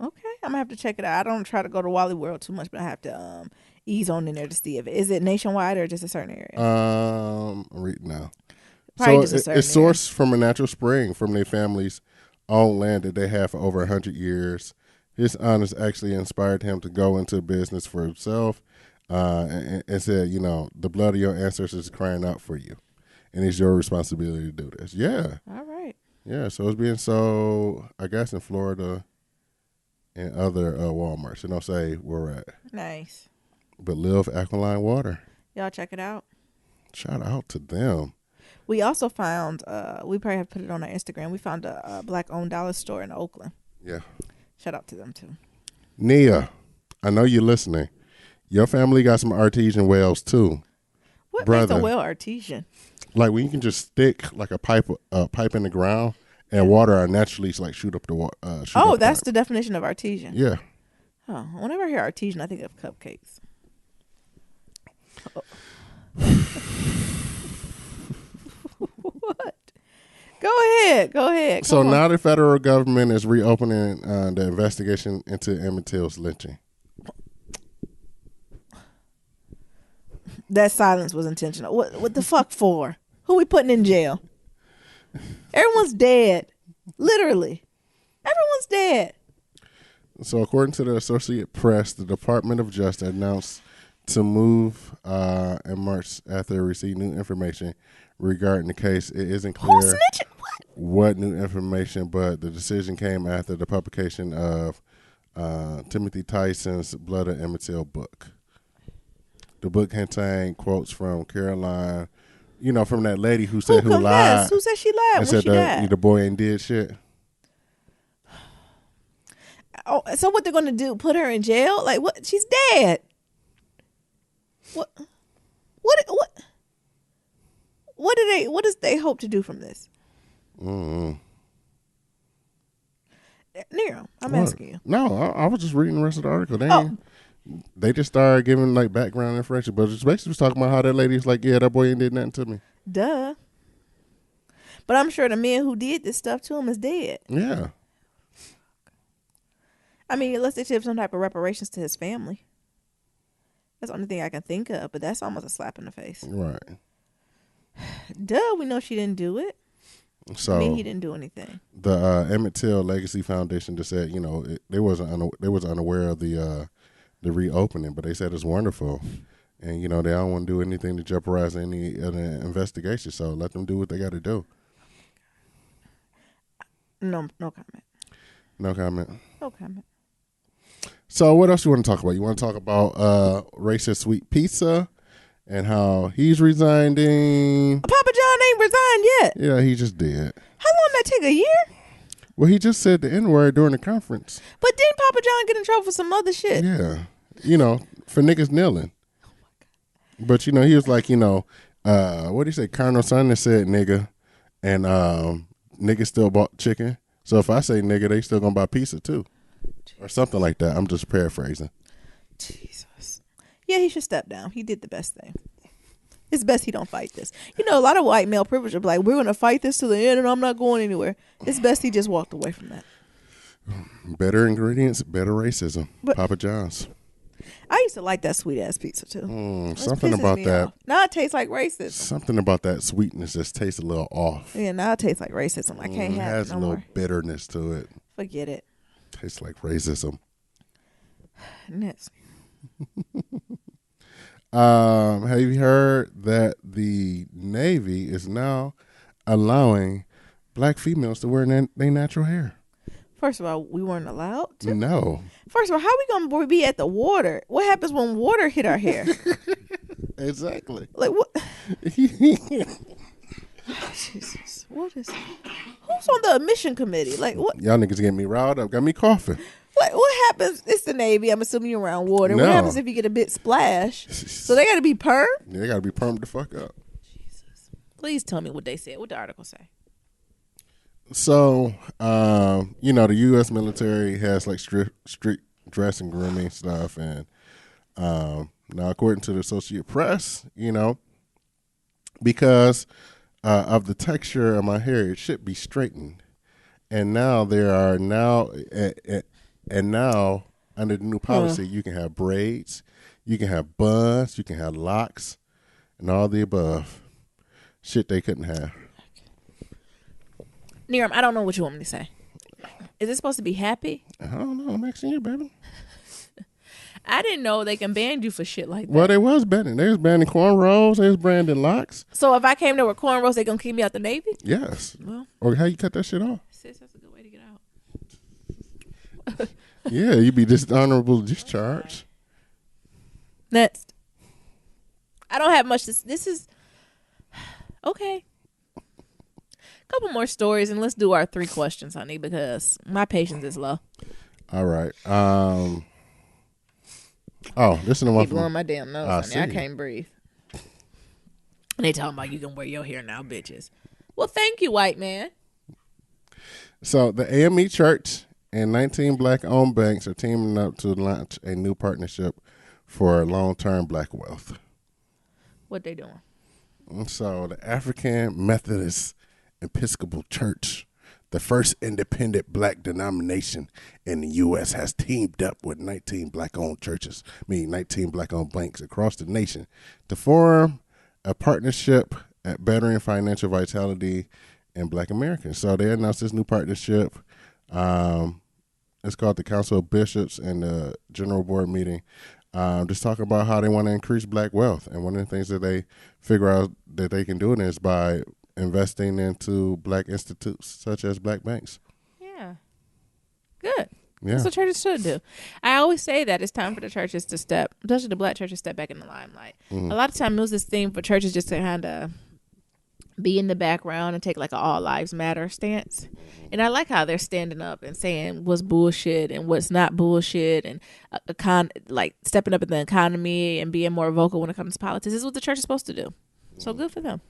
[SPEAKER 2] Okay, I'm going to have to check it out. I don't try to go to Wally World too much, but I have to ease on in there to see if is it nationwide or just a certain area.
[SPEAKER 1] I'm reading now.
[SPEAKER 2] Probably
[SPEAKER 1] so
[SPEAKER 2] just a certain
[SPEAKER 1] it's sourced from a natural spring from their family's own land that they have for over 100 years. His honors actually inspired him to go into business for himself and said, you know, the blood of your ancestors is crying out for you. And it's your responsibility to do this. Yeah.
[SPEAKER 2] All right.
[SPEAKER 1] Yeah, so it's being sold, I guess, in Florida and other Walmarts. It don't say where we're at.
[SPEAKER 2] Nice.
[SPEAKER 1] But Live Alkaline Water.
[SPEAKER 2] Y'all check it out.
[SPEAKER 1] Shout out to them.
[SPEAKER 2] We also found, we probably have to put it on our Instagram, we found a black-owned dollar store in Oakland.
[SPEAKER 1] Yeah.
[SPEAKER 2] Shout out to them, too.
[SPEAKER 1] Nia, I know you're listening. Your family got some artesian wells, too.
[SPEAKER 2] What
[SPEAKER 1] Brother,
[SPEAKER 2] makes a well artesian?
[SPEAKER 1] Like when you can just stick like a pipe in the ground and water naturally like shoot up the water.
[SPEAKER 2] That's the definition of artesian.
[SPEAKER 1] Yeah.
[SPEAKER 2] Oh, whenever I hear artesian, I think of cupcakes. Oh. What? Go ahead.
[SPEAKER 1] So now the federal government is reopening the investigation into Emmett Till's lynching.
[SPEAKER 2] That silence was intentional. What the fuck for? Who we putting in jail? Everyone's dead. Literally. Everyone's dead.
[SPEAKER 1] So according to the Associated Press, the Department of Justice announced to move in March after they received new information regarding the case. It isn't clear what new information, but the decision came after the publication of Timothy Tyson's Blood of Emmett Till book. The book contained quotes from Caroline, you know, from that lady who said who lied.
[SPEAKER 2] Who said she lied?
[SPEAKER 1] And said the boy ain't did shit.
[SPEAKER 2] Oh, so what they're gonna do? Put her in jail? Like what? She's dead. What? What does they hope to do from this?
[SPEAKER 1] Mm-hmm.
[SPEAKER 2] Nero, I'm asking you.
[SPEAKER 1] No, I was just reading the rest of the article. They just started giving like background information, but it's basically was talking about how that lady's like, yeah, that boy ain't did nothing to me.
[SPEAKER 2] Duh. But I'm sure the man who did this stuff to him is dead.
[SPEAKER 1] Yeah.
[SPEAKER 2] I mean, unless they give some type of reparations to his family. That's the only thing I can think of, but that's almost a slap in the face.
[SPEAKER 1] Right.
[SPEAKER 2] Duh, we know she didn't do it.
[SPEAKER 1] So
[SPEAKER 2] I mean, he didn't do anything.
[SPEAKER 1] The Emmett Till Legacy Foundation just said, you know, they was unaware of the reopening, but they said it's wonderful, and you know they don't want to do anything to jeopardize any of the investigation. So let them do what they got to do.
[SPEAKER 2] No comment.
[SPEAKER 1] No comment.
[SPEAKER 2] No comment.
[SPEAKER 1] So what else you want to talk about? You want to talk about racist sweet pizza and how he's resigning?
[SPEAKER 2] Papa John ain't resigned yet.
[SPEAKER 1] Yeah, he just did.
[SPEAKER 2] How long did that take? A year?
[SPEAKER 1] Well, he just said the N-word during the conference.
[SPEAKER 2] But didn't Papa John get in trouble for some other shit?
[SPEAKER 1] Yeah. You know, for niggas kneeling. Oh my God. But, you know, he was like, you know, what did he say? Colonel Sanders said nigga, and niggas still bought chicken. So if I say nigga, they still gonna buy pizza too. Or something like that. I'm just paraphrasing.
[SPEAKER 2] Jesus. Yeah, he should step down. He did the best thing. It's best he don't fight this. You know, a lot of white male privilege are like, we're going to fight this to the end and I'm not going anywhere. It's best he just walked away from that.
[SPEAKER 1] Better ingredients, better racism.
[SPEAKER 2] But-
[SPEAKER 1] Papa John's.
[SPEAKER 2] I used to like that sweet ass pizza too. It
[SPEAKER 1] Something
[SPEAKER 2] pisses
[SPEAKER 1] about
[SPEAKER 2] me
[SPEAKER 1] that.
[SPEAKER 2] off. Now it tastes like racism.
[SPEAKER 1] Something about that sweetness just tastes a little off.
[SPEAKER 2] Yeah, now it tastes like racism. I can't
[SPEAKER 1] It
[SPEAKER 2] have
[SPEAKER 1] has
[SPEAKER 2] it
[SPEAKER 1] a
[SPEAKER 2] no
[SPEAKER 1] little
[SPEAKER 2] more.
[SPEAKER 1] bitterness to it.
[SPEAKER 2] Forget it.
[SPEAKER 1] Tastes like racism.
[SPEAKER 2] Next.
[SPEAKER 1] Have you heard that the Navy is now allowing black females to wear their natural hair?
[SPEAKER 2] First of all, we weren't allowed to.
[SPEAKER 1] No.
[SPEAKER 2] First of all, how we gonna be at the water? What happens when water hit our hair?
[SPEAKER 1] Exactly.
[SPEAKER 2] Like what? Jesus, what is? Who's on the admission committee? Like what?
[SPEAKER 1] Y'all niggas get me riled up. Got me coughing.
[SPEAKER 2] Like what happens? It's the Navy. I'm assuming you're around water.
[SPEAKER 1] No.
[SPEAKER 2] What happens if you get a bit splash? So they got to be perm.
[SPEAKER 1] Yeah, they got to be permed the fuck up.
[SPEAKER 2] Please tell me what they said. What the article say?
[SPEAKER 1] So, you know, the U.S. military has like strict dress and grooming stuff. And now, according to the Associated Press, you know, because of the texture of my hair, it should be straightened. And now there are now under the new policy, you can have braids, you can have buns, you can have locks, and all the above. Shit they couldn't have.
[SPEAKER 2] Niram, I don't know what you want me to say. Is it supposed to be happy?
[SPEAKER 1] I don't know. I'm asking you, baby.
[SPEAKER 2] I didn't know they can ban you for shit like that.
[SPEAKER 1] Well, they was banning. They was banning cornrows. They was banning locks.
[SPEAKER 2] So if I came there with cornrows, they gonna keep me out the Navy?
[SPEAKER 1] Yes.
[SPEAKER 2] Well,
[SPEAKER 1] Or how you cut that shit off?
[SPEAKER 2] sis, that's a good way to get out.
[SPEAKER 1] Yeah, you be dishonorable discharge.
[SPEAKER 2] Next. I don't have much. This is okay. Couple more stories and let's do our 3 questions, honey, because my patience is low.
[SPEAKER 1] All right. Oh, this is the one
[SPEAKER 2] Keep blowing my damn nose, honey. I
[SPEAKER 1] see.
[SPEAKER 2] can't breathe. And they talking about you can wear your hair now, bitches. Well, thank you, white man.
[SPEAKER 1] So the AME Church and 19 black-owned banks are teaming up to launch a new partnership for long-term black wealth.
[SPEAKER 2] What they doing?
[SPEAKER 1] And so the African Methodist Episcopal Church, the first independent black denomination in the U.S., has teamed up with 19 black-owned churches, 19 black-owned banks across the nation to form a partnership at bettering financial vitality in black Americans. So they announced this new partnership. It's called the Council of Bishops and the General Board meeting. Just talking about how they want to increase black wealth. And one of the things that they figure out that they can do it is by investing into black institutes such as black banks.
[SPEAKER 2] Yeah. Good.
[SPEAKER 1] Yeah.
[SPEAKER 2] That's what churches should do. I always say that it's time for the churches to step, especially the black churches, step back in the limelight. A lot of time it was this thing for churches just to kind of be in the background and take like an all lives matter stance. And I like how they're standing up and saying what's bullshit and what's not bullshit and like stepping up in the economy and being more vocal when it comes to politics. This is what the church is supposed to do. So good for them.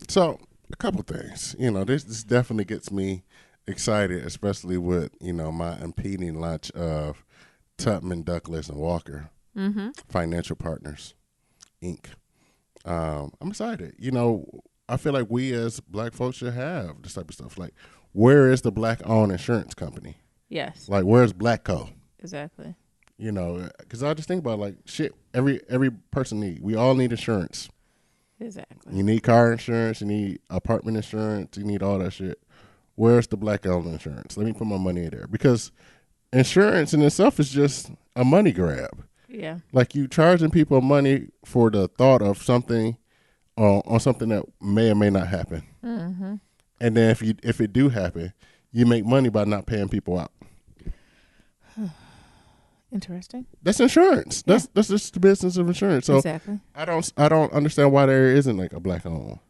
[SPEAKER 1] So a couple things, you know, this definitely gets me excited, especially with, you know, my impending launch of Tubman, Douglas, and Walker Financial Partners, Inc. I'm excited. You know, I feel like we as black folks should have this type of stuff. Like, where is the black-owned insurance company?
[SPEAKER 2] Yes,
[SPEAKER 1] Like, where's Blackco?
[SPEAKER 2] exactly.
[SPEAKER 1] You know, because I just think about like shit. Every person need. We all need insurance.
[SPEAKER 2] Exactly.
[SPEAKER 1] You need car insurance. You need apartment insurance. You need all that shit. Where's the black-owned insurance? Let me put my money in there because insurance in itself is just a money grab.
[SPEAKER 2] Yeah.
[SPEAKER 1] Like you charging people money for the thought of something on something that may or may not happen. Mm-hmm. And then if it do happen, you make money by not paying people out.
[SPEAKER 2] Interesting.
[SPEAKER 1] That's insurance. That's just the business of insurance. So
[SPEAKER 2] Exactly.
[SPEAKER 1] I don't understand why there isn't like a black owned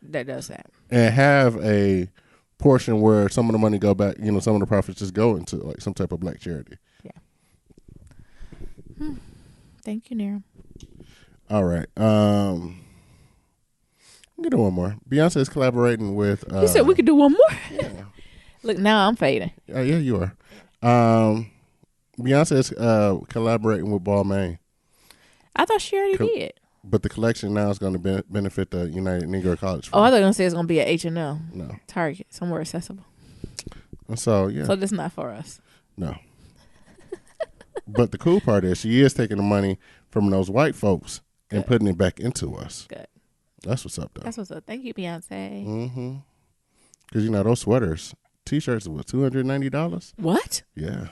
[SPEAKER 2] That does that.
[SPEAKER 1] and have a portion where some of the money go back. You know, some of the profits just go into like some type of black charity.
[SPEAKER 2] Thank you, Nira.
[SPEAKER 1] All right. I'm gonna do one more. Beyonce is collaborating with.
[SPEAKER 2] You said we could do one more.
[SPEAKER 1] Yeah.
[SPEAKER 2] Look, now I'm fading.
[SPEAKER 1] Yeah, you are. Beyonce is collaborating with Balmain.
[SPEAKER 2] I thought she already did.
[SPEAKER 1] But the collection now is going to benefit the United Negro College
[SPEAKER 2] Oh, I
[SPEAKER 1] Fund.
[SPEAKER 2] thought you were gonna say it's gonna be at H&M,
[SPEAKER 1] No.
[SPEAKER 2] Target, somewhere accessible.
[SPEAKER 1] So, yeah.
[SPEAKER 2] So this not for us.
[SPEAKER 1] No. But the cool part is she is taking the money from those white folks and
[SPEAKER 2] Good.
[SPEAKER 1] putting it back into us.
[SPEAKER 2] Good.
[SPEAKER 1] That's what's up, though.
[SPEAKER 2] That's what's up. Thank you, Beyonce.
[SPEAKER 1] Mm-hmm. Because, those sweaters, T-shirts are, what, $290?
[SPEAKER 2] What?
[SPEAKER 1] Yeah.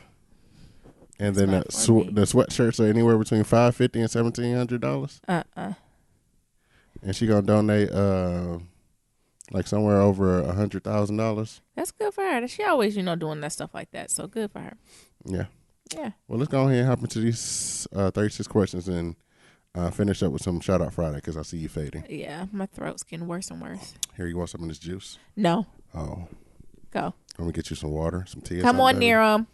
[SPEAKER 1] And
[SPEAKER 2] That's
[SPEAKER 1] then
[SPEAKER 2] not
[SPEAKER 1] the
[SPEAKER 2] for me.
[SPEAKER 1] the sweatshirts are anywhere between $550 and $1,700. And she going to donate like somewhere over $100,000.
[SPEAKER 2] That's good for her. She always, doing that stuff like that. So good for her.
[SPEAKER 1] Yeah.
[SPEAKER 2] Yeah.
[SPEAKER 1] Well, let's go ahead and hop into these 36 questions and finish up with some Shout Out Friday because I see you fading.
[SPEAKER 2] Yeah. My throat's getting worse and worse.
[SPEAKER 1] Here, you want some of this juice?
[SPEAKER 2] No.
[SPEAKER 1] Oh.
[SPEAKER 2] Go.
[SPEAKER 1] Let me get you some water, some tea. or
[SPEAKER 2] Come on,
[SPEAKER 1] something, baby.
[SPEAKER 2] Niram.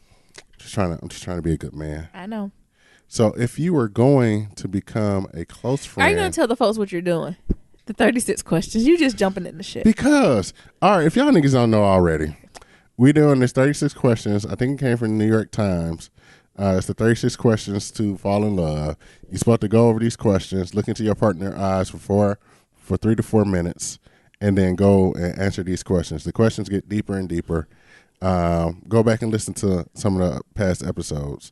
[SPEAKER 1] I'm just trying to be a good man.
[SPEAKER 2] I know.
[SPEAKER 1] So, if you were going to become a close friend,
[SPEAKER 2] Are you going to tell the folks what you're doing? The 36 questions. You just jumping in the shit.
[SPEAKER 1] Because, all right, if y'all niggas don't know already, we doing this 36 questions. I think it came from the New York Times. It's the 36 questions to fall in love. You're supposed to go over these questions, look into your partner's eyes for 3 to 4 minutes, and then go and answer these questions. The questions get deeper and deeper. Go back and listen to some of the past episodes.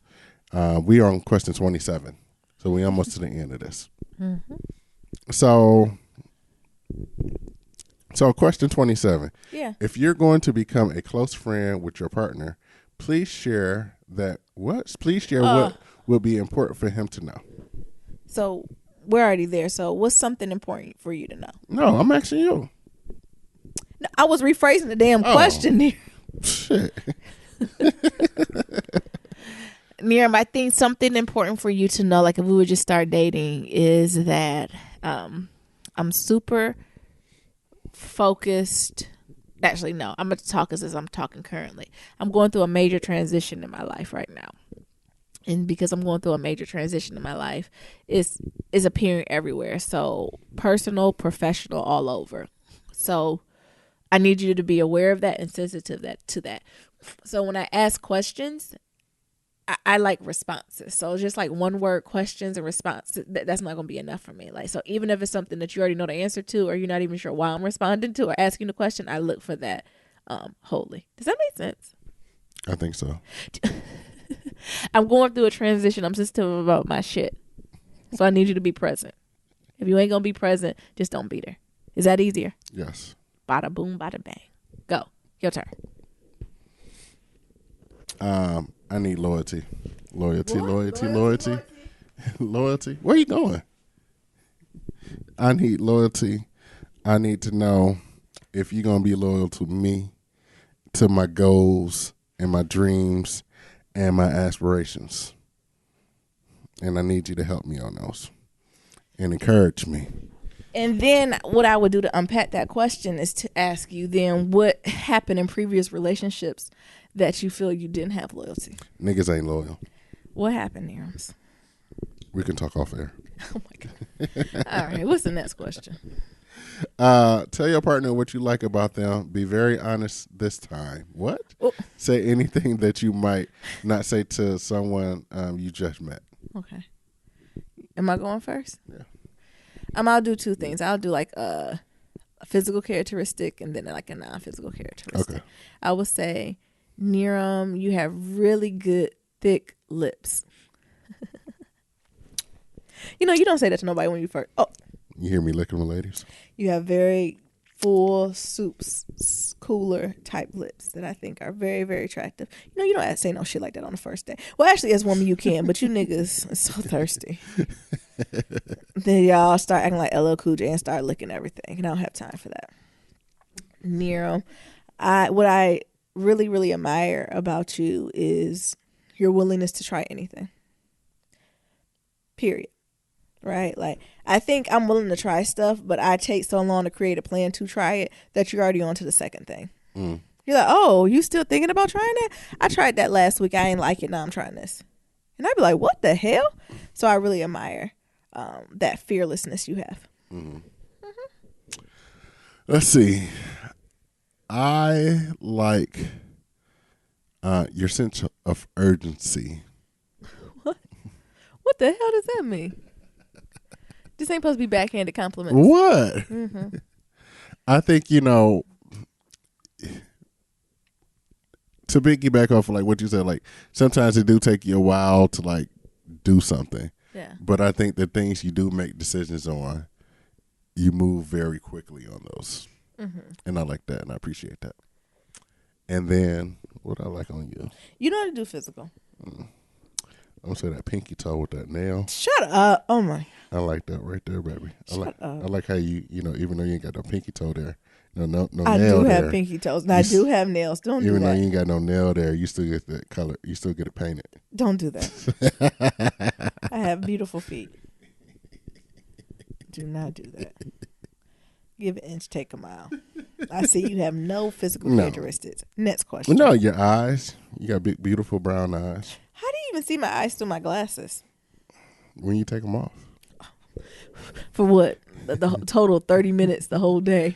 [SPEAKER 1] We are on question 27, so we almost to the end of this.
[SPEAKER 2] Mm-hmm.
[SPEAKER 1] So question 27.
[SPEAKER 2] Yeah.
[SPEAKER 1] If you're going to become a close friend with your partner, please share what will be important for him to know.
[SPEAKER 2] So we're already there. So what's something important for you to know?
[SPEAKER 1] No, I'm asking you.
[SPEAKER 2] No, I was rephrasing the damn question here.
[SPEAKER 1] Shit.
[SPEAKER 2] Miriam, I think something important for you to know, like if we would just start dating, is that I'm super focused. Actually, no, I'm going to talk as I'm talking currently. I'm going through a major transition in my life right now. And because I'm going through a major transition in my life, it's appearing everywhere. So personal, professional, all over. So I need you to be aware of that and sensitive to that. So when I ask questions, I like responses. So just like one word questions and responses, that's not going to be enough for me. Like, so even if it's something that you already know the answer to, or you're not even sure why I'm responding to or asking the question, I look for that wholly. Does that make sense?
[SPEAKER 1] I think so.
[SPEAKER 2] I'm going through a transition. I'm sensitive about my shit. So I need you to be present. If you ain't going to be present, just don't be there. Is that easier?
[SPEAKER 1] Yes.
[SPEAKER 2] Bada boom, bada bang. Go. Your turn.
[SPEAKER 1] I need loyalty. Loyalty.
[SPEAKER 2] Loyalty.
[SPEAKER 1] Where you going? I need loyalty. I need to know if you're going to be loyal to me, to my goals and my dreams and my aspirations. And I need you to help me on those and encourage me.
[SPEAKER 2] And then what I would do to unpack that question is to ask you then what happened in previous relationships that you feel you didn't have loyalty.
[SPEAKER 1] Niggas ain't loyal.
[SPEAKER 2] What happened, Nirams?
[SPEAKER 1] We can talk off air.
[SPEAKER 2] Oh, my God. All right. What's the next question?
[SPEAKER 1] Tell your partner what you like about them. Be very honest this time. What?
[SPEAKER 2] Oh.
[SPEAKER 1] Say anything that you might not say to someone you just met.
[SPEAKER 2] Okay. Am I going first?
[SPEAKER 1] Yeah.
[SPEAKER 2] I'll do two things. I'll do like a physical characteristic and then like a non-physical characteristic.
[SPEAKER 1] Okay.
[SPEAKER 2] I would say, Niram, you have really good thick lips. You don't say that to nobody when you first. Oh,
[SPEAKER 1] You hear me licking my ladies?
[SPEAKER 2] you have very full soups, cooler type lips that I think are very, very attractive. You don't say no shit like that on the first day. Well, actually, as a woman, you can, but you niggas are so thirsty. Then y'all start acting like LL Cool J and start licking everything, and I don't have time for that. Nero, what I really, really admire about you is your willingness to try anything. Period. Right? Like, I think I'm willing to try stuff, but I take so long to create a plan to try it that you're already on to the second thing.
[SPEAKER 1] Mm.
[SPEAKER 2] You're like, oh, you still thinking about trying that? I tried that last week. I ain't like it. Now I'm trying this. And I'd be like, what the hell? So I really admire that fearlessness you have.
[SPEAKER 1] Mm-hmm. Mm-hmm. Let's see. I like your sense of urgency.
[SPEAKER 2] What the hell does that mean? This ain't supposed to be backhanded compliments.
[SPEAKER 1] What?
[SPEAKER 2] Mm-hmm.
[SPEAKER 1] I think, to piggyback off of like what you said, like sometimes it do take you a while to like do something.
[SPEAKER 2] Yeah.
[SPEAKER 1] But I think the things you do make decisions on, you move very quickly on those.
[SPEAKER 2] Mm-hmm.
[SPEAKER 1] And I like that, and I appreciate that. And then, what I like on you?
[SPEAKER 2] You know how to do physical.
[SPEAKER 1] I'm going to say that pinky toe with that nail.
[SPEAKER 2] Shut up. Oh, my.
[SPEAKER 1] I like that right there, baby.
[SPEAKER 2] Shut up.
[SPEAKER 1] I like how even though you ain't got no pinky toe there, no
[SPEAKER 2] I
[SPEAKER 1] nail
[SPEAKER 2] do
[SPEAKER 1] there.
[SPEAKER 2] have pinky toes, and I do have nails. Don't do
[SPEAKER 1] Even though
[SPEAKER 2] that.
[SPEAKER 1] you ain't got no nail there, you still get that color. You still get it painted.
[SPEAKER 2] Don't do that. I have beautiful feet. Do not do that. Give an inch, take a mile. I see you have no physical characteristics. Next question.
[SPEAKER 1] No, your eyes. You got big, beautiful brown eyes.
[SPEAKER 2] How do you even see my eyes through my glasses?
[SPEAKER 1] When you take them off.
[SPEAKER 2] For what? The total 30 minutes the whole day.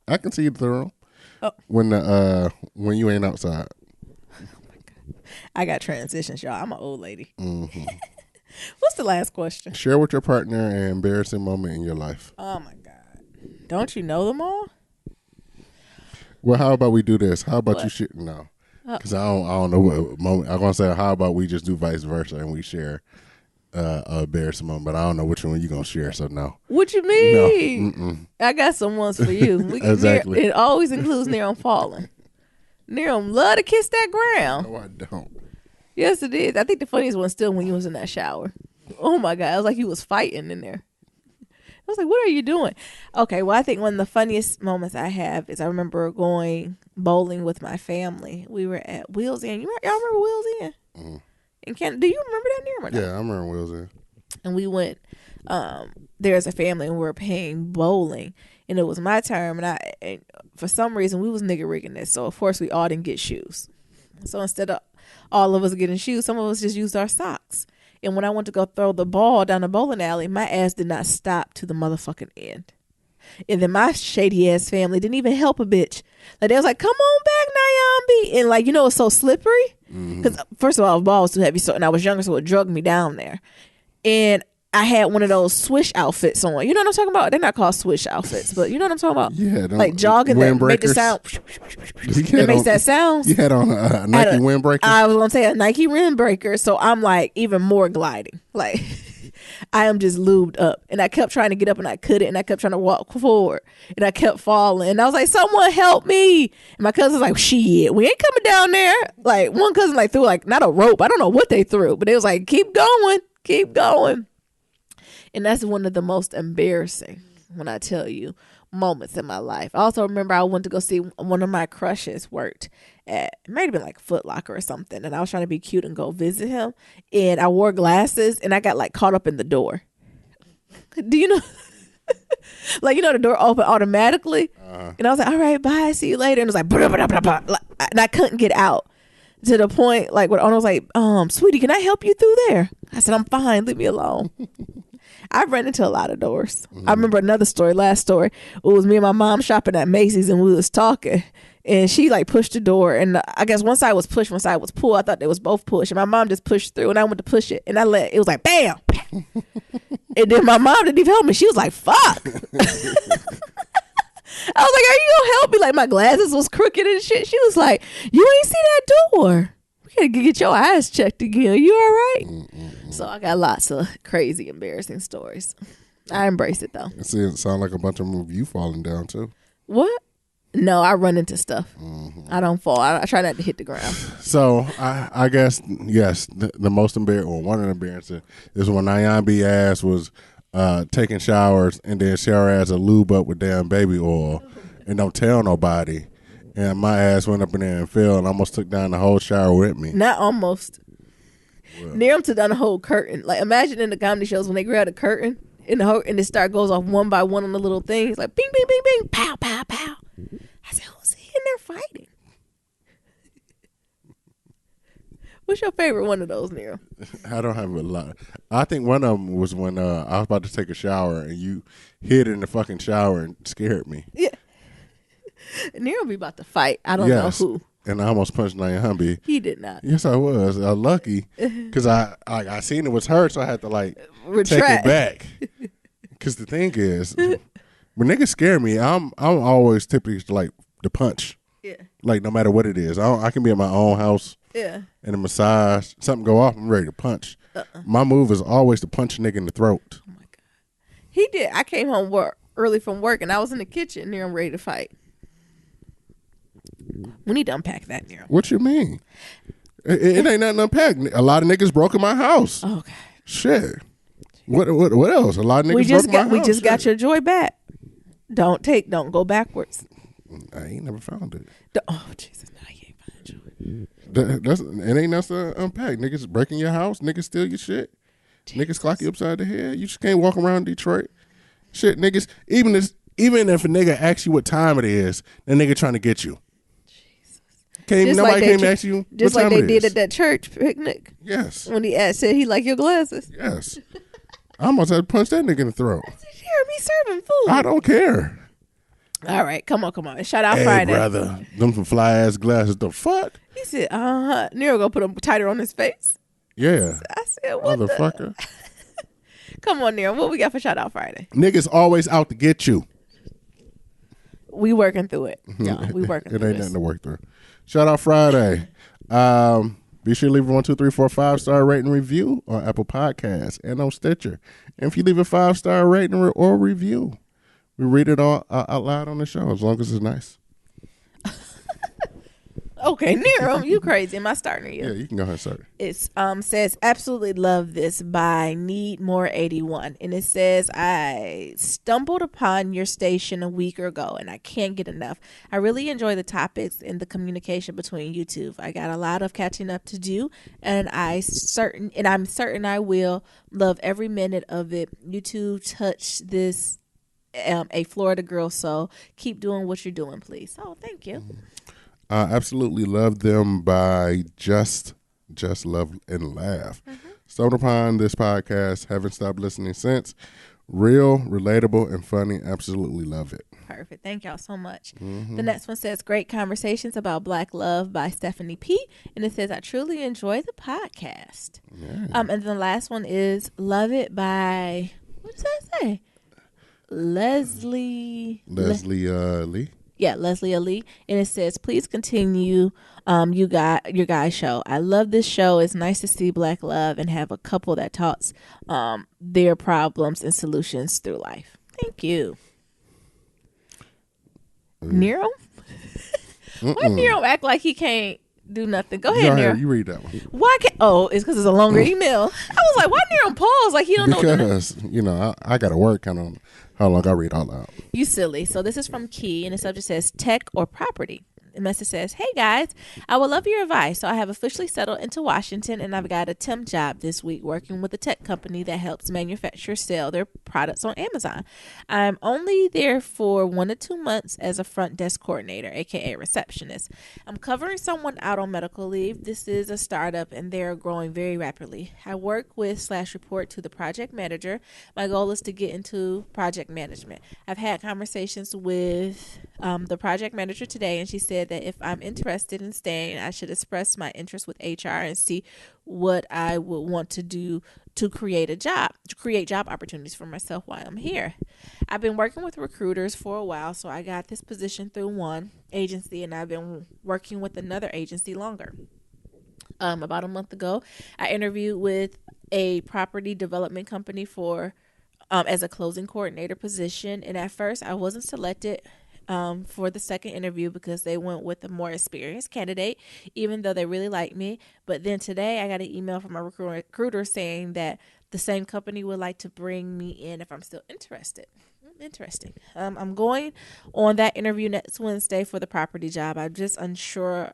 [SPEAKER 1] I can see you through them.
[SPEAKER 2] Oh.
[SPEAKER 1] When you ain't outside.
[SPEAKER 2] Oh my God. I got transitions, y'all. I'm an old lady.
[SPEAKER 1] Mm-hmm.
[SPEAKER 2] What's the last question?
[SPEAKER 1] Share with your partner an embarrassing moment in your life.
[SPEAKER 2] Oh my God. Don't you know them all?
[SPEAKER 1] Well, how about we do this? How about
[SPEAKER 2] What?
[SPEAKER 1] you share? No. Because I don't know what moment. I'm going to say, how about we just do vice versa and we share a embarrassing moment, but I don't know which one you're going to share, so no.
[SPEAKER 2] What you mean?
[SPEAKER 1] No.
[SPEAKER 2] I got some ones for you.
[SPEAKER 1] Exactly.
[SPEAKER 2] It always includes Nerum falling. Nerum love to kiss that ground.
[SPEAKER 1] No, I don't.
[SPEAKER 2] Yes, it is. I think the funniest one still when you was in that shower. Oh my God. It was like you was fighting in there. I was like, what are you doing? Okay, well, I think one of the funniest moments I have is I remember going bowling with my family. We were at Wheels Inn. Y'all remember Wheels Inn?
[SPEAKER 1] Mm-hmm.
[SPEAKER 2] In Canada? Do you remember that near me?
[SPEAKER 1] Yeah, I remember Wheels Inn.
[SPEAKER 2] And we went, there's a family and we were paying bowling. And it was my term. And for some reason, we was nigga rigging this. So, of course, we all didn't get shoes. So, instead of all of us getting shoes, some of us just used our socks. And when I went to go throw the ball down the bowling alley, my ass did not stop to the motherfucking end. And then my shady ass family didn't even help a bitch. Like, they was like, come on back, Nyambi. And like, it's so slippery. Because first of all, the ball was too heavy. So, and I was younger, so it drugged me down there. And I had one of those swish outfits on. You know what I'm talking about? They're not called swish outfits, but you know what I'm talking about?
[SPEAKER 1] Yeah,
[SPEAKER 2] like jogging that make the sound. It makes that sound.
[SPEAKER 1] You had on a Nike windbreaker?
[SPEAKER 2] I was going to say a Nike windbreaker. So I'm like even more gliding. Like I am just lubed up. And I kept trying to get up and I couldn't. And I kept trying to walk forward. And I kept falling. And I was like, someone help me. And my cousin's like, shit, we ain't coming down there. Like one cousin like threw like, not a rope. I don't know what they threw. But it was like, keep going. Keep going. And that's one of the most embarrassing, when I tell you, moments in my life. I also remember I went to go see one of my crushes worked at, it might have been like Foot Locker or something. And I was trying to be cute and go visit him. And I wore glasses and I got like caught up in the door. Do you know? Like, the door opened automatically. And I was like, all right, bye, see you later. And it was like, blah, blah, blah, blah, blah. And I couldn't get out. To the point, like, when Ona was like, sweetie, can I help you through there? I said, I'm fine. Leave me alone. I've run into a lot of doors. I remember another story, last story. It was me and my mom shopping at Macy's and we was talking. And she like pushed the door. And I guess one side was pushed, one side was pulled. I thought they was both pushed. And my mom just pushed through and I went to push it. And it was like, bam. And then my mom didn't even help me. She was like, fuck. I was like, are you gonna help me? Like my glasses was crooked and shit. She was like, you ain't see that door. We gotta get your eyes checked again. You all right? So I got lots of crazy, embarrassing stories. I embrace it though.
[SPEAKER 1] It sound like a bunch of you falling down too.
[SPEAKER 2] What? No, I run into stuff. I don't fall. I try not to hit the ground.
[SPEAKER 1] So I guess yes, the most embarrassing, or one of the embarrassing, is when Nyambi ass was taking showers and then shower ass a lube up with damn baby oil and don't tell nobody. And my ass went up in there and fell and almost took down the whole shower with me.
[SPEAKER 2] Not almost. Well, Nerum took down the whole curtain. Like imagine in the comedy shows when they grab a curtain and the star goes off one by one on the little things like bing, bing, bing, bing, pow, pow, pow. I said, who's in there fighting? What's your favorite one of those, Nerum?
[SPEAKER 1] I don't have a lot. I think one of them was when I was about to take a shower and you hid in the fucking shower and scared me.
[SPEAKER 2] Yeah. Nerum be about to fight. I don't know who.
[SPEAKER 1] and I almost punched Naya Humby.
[SPEAKER 2] He did not.
[SPEAKER 1] Yes, I was. Lucky because I seen it was her, so I had to
[SPEAKER 2] Retract.
[SPEAKER 1] take it back. Because the thing is, when niggas scare me, I'm always typically like the punch.
[SPEAKER 2] Yeah.
[SPEAKER 1] Like no matter what it is, I can be at my own house.
[SPEAKER 2] Yeah.
[SPEAKER 1] In a massage, something go off, I'm ready to punch. My move is always to punch a nigga in the throat.
[SPEAKER 2] Oh my God. He did. I came home early from work and I was in the kitchen near him ready to fight. We need to unpack that, Nero.
[SPEAKER 1] What you mean? It ain't nothing to unpack. A lot of niggas broke in my house.
[SPEAKER 2] Oh, God.
[SPEAKER 1] Shit. What else? A lot of niggas broke in my house.
[SPEAKER 2] We just got your joy back. Don't go backwards.
[SPEAKER 1] I ain't never found it.
[SPEAKER 2] Oh, Jesus. No, you ain't find joy.
[SPEAKER 1] It ain't nothing to unpack. Niggas breaking your house. Niggas steal your shit. Jesus. Niggas clock you upside the head. You just can't walk around Detroit. Shit, niggas. Even if a nigga asks you what time it is, that nigga trying to get you. Nobody came to ask you.
[SPEAKER 2] Just like they did at that church picnic.
[SPEAKER 1] Yes.
[SPEAKER 2] When said he like your glasses.
[SPEAKER 1] Yes. I almost had to punch that nigga in the throat.
[SPEAKER 2] I said, hear me serving food.
[SPEAKER 1] I don't care.
[SPEAKER 2] All right, come on. Shout out
[SPEAKER 1] hey,
[SPEAKER 2] Friday.
[SPEAKER 1] Brother. Them some fly ass glasses. The fuck?
[SPEAKER 2] He said, Nero gonna put them tighter on his face.
[SPEAKER 1] Yeah.
[SPEAKER 2] I said, what
[SPEAKER 1] motherfucker.
[SPEAKER 2] Come on, Nero. What we got for Shout Out Friday?
[SPEAKER 1] Niggas always out to get you.
[SPEAKER 2] We working through it. Yeah, we working through it.
[SPEAKER 1] It ain't nothing to work through. Shout Out Friday. Be sure to leave a 1, 2, 3, 4, 5-star rating review on Apple Podcasts and on Stitcher. And if you leave a 5-star rating or review, we read it all out loud on the show as long as it's nice.
[SPEAKER 2] Okay, Nero, you crazy. Am I starting you?
[SPEAKER 1] Yeah, you can go ahead and start.
[SPEAKER 2] It says, absolutely love this by Need More 81. And it says, I stumbled upon your station a week ago and I can't get enough. I really enjoy the topics and the communication between you two. I got a lot of catching up to do and I'm certain I will love every minute of it. You two touch this a Florida girl, so keep doing what you're doing, please. Oh, thank you.
[SPEAKER 1] I absolutely love them by Just Love and Laugh. Stumbled upon this podcast, haven't stopped listening since. Real, relatable, and funny. Absolutely love it.
[SPEAKER 2] Perfect. Thank y'all so much. The next one says, great conversations about Black love by Stephanie P. And it says, I truly enjoy the podcast.
[SPEAKER 1] Yeah.
[SPEAKER 2] And then the last one is Love It by, what does that say? Leslie
[SPEAKER 1] Lee.
[SPEAKER 2] Yeah, Leslie Ali. And it says, please continue your guys' show. I love this show. It's nice to see Black love and have a couple that talks their problems and solutions through life. Thank you. Nero? Why Nero act like he can't do nothing? Go ahead, Nero.
[SPEAKER 1] You read that one.
[SPEAKER 2] Why can't? Oh, it's because it's a longer email. I was like, why Nero pause? Like he don't know.
[SPEAKER 1] Because, I got to work kind of how long I read out loud.
[SPEAKER 2] You silly. So this is from Key, and the subject says tech or property. The message says, hey guys, I would love your advice. So I have officially settled into Washington and I've got a temp job this week working with a tech company that helps manufacturers sell their products on Amazon. I'm only there for 1 to 2 months as a front desk coordinator, aka receptionist. I'm covering someone out on medical leave. This is a startup and they're growing very rapidly. I work with / report to the project manager. My goal is to get into project management. I've had conversations with the project manager today and she said that if I'm interested in staying, I should express my interest with HR and see what I would want to do to create job opportunities for myself while I'm here. I've been working with recruiters for a while, so I got this position through one agency and I've been working with another agency longer. About a month ago, I interviewed with a property development company for as a closing coordinator position, and at first I wasn't selected for the second interview because they went with a more experienced candidate, even though they really liked me. But then today I got an email from a recruiter saying that the same company would like to bring me in if I'm still interested. Interesting. I'm going on that interview next Wednesday for the property job. I'm just unsure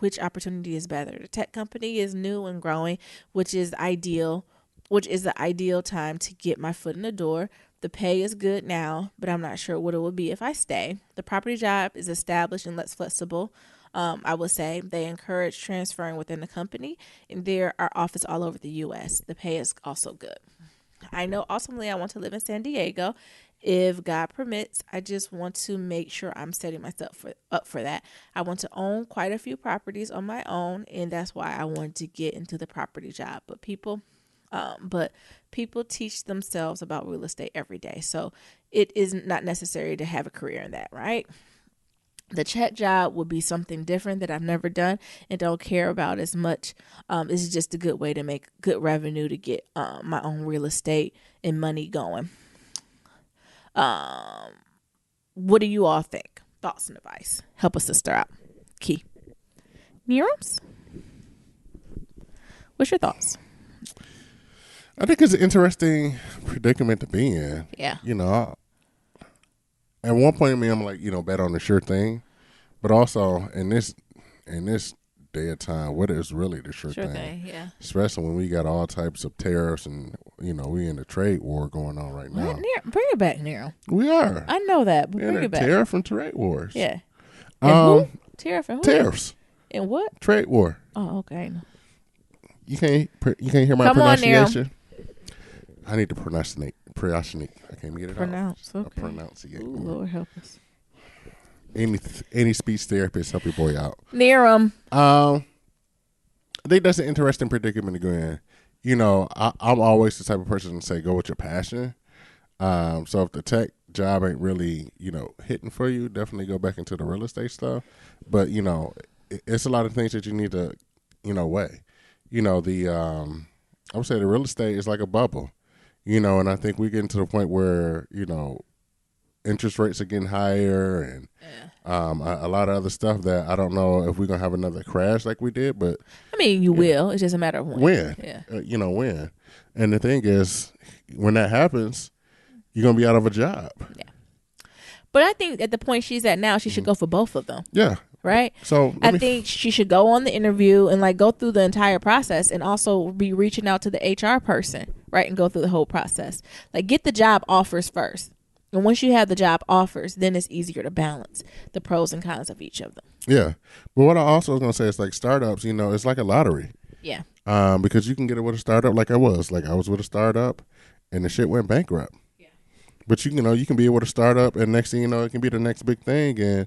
[SPEAKER 2] which opportunity is better. The tech company is new and growing, which is the ideal time to get my foot in the door. The pay is good now, but I'm not sure what it will be if I stay. The property job is established and less flexible. I would say they encourage transferring within the company, and there are offices all over the U.S. The pay is also good. I know ultimately I want to live in San Diego, if God permits, I just want to make sure I'm setting myself up for that. I want to own quite a few properties on my own, and that's why I want to get into the property job. But people teach themselves about real estate every day, so it is not necessary to have a career in that, right? The check job would be something different that I've never done and don't care about as much. It's just a good way to make good revenue to get my own real estate and money going. What do you all think? Thoughts and advice. Help a sister out. Key. Nerums? What's your thoughts?
[SPEAKER 1] I think it's an interesting predicament to be in.
[SPEAKER 2] Yeah.
[SPEAKER 1] You know, at one point, I'm like, bet on the sure thing, but also in this day of time, what is really the sure thing?
[SPEAKER 2] Yeah.
[SPEAKER 1] Especially when we got all types of tariffs and we in a trade war going on right now.
[SPEAKER 2] Bring it back, Nero.
[SPEAKER 1] We are.
[SPEAKER 2] I know that, but bring it back.
[SPEAKER 1] Tariff and trade wars.
[SPEAKER 2] Yeah. And who? Tariff and who?
[SPEAKER 1] Tariffs.
[SPEAKER 2] And what?
[SPEAKER 1] Trade war.
[SPEAKER 2] Oh, okay.
[SPEAKER 1] You can't hear my pronunciation. I need to pronunciate. I can't get it out.
[SPEAKER 2] Okay.
[SPEAKER 1] Pronunciate.
[SPEAKER 2] Ooh, Lord help us.
[SPEAKER 1] Any speech therapist help your boy out.
[SPEAKER 2] Near
[SPEAKER 1] I think that's an interesting predicament to go in. I'm always the type of person to say go with your passion. So if the tech job ain't really, hitting for you, definitely go back into the real estate stuff. But, it's a lot of things that you need to, weigh. I would say the real estate is like a bubble, and I think we're getting to the point where, interest rates are getting higher and a lot of other stuff that I don't know if we're going to have another crash like we did. But
[SPEAKER 2] I mean, you will. It's just a matter of when.
[SPEAKER 1] When.
[SPEAKER 2] Yeah.
[SPEAKER 1] When. And the thing is, when that happens, you're going to be out of a job.
[SPEAKER 2] Yeah. But I think at the point she's at now, she should go for both of them.
[SPEAKER 1] Yeah.
[SPEAKER 2] Right?
[SPEAKER 1] So
[SPEAKER 2] I think she should go on the interview and go through the entire process and also be reaching out to the HR person, right? And go through the whole process. Get the job offers first. And once you have the job offers, then it's easier to balance the pros and cons of each of them.
[SPEAKER 1] Yeah. But what I also was going to say is startups, it's like a lottery.
[SPEAKER 2] Yeah.
[SPEAKER 1] Because you can get it with a startup like I was. I was with a startup and the shit went bankrupt.
[SPEAKER 2] Yeah.
[SPEAKER 1] But you can be with a startup and next thing you know, it can be the next big thing. And,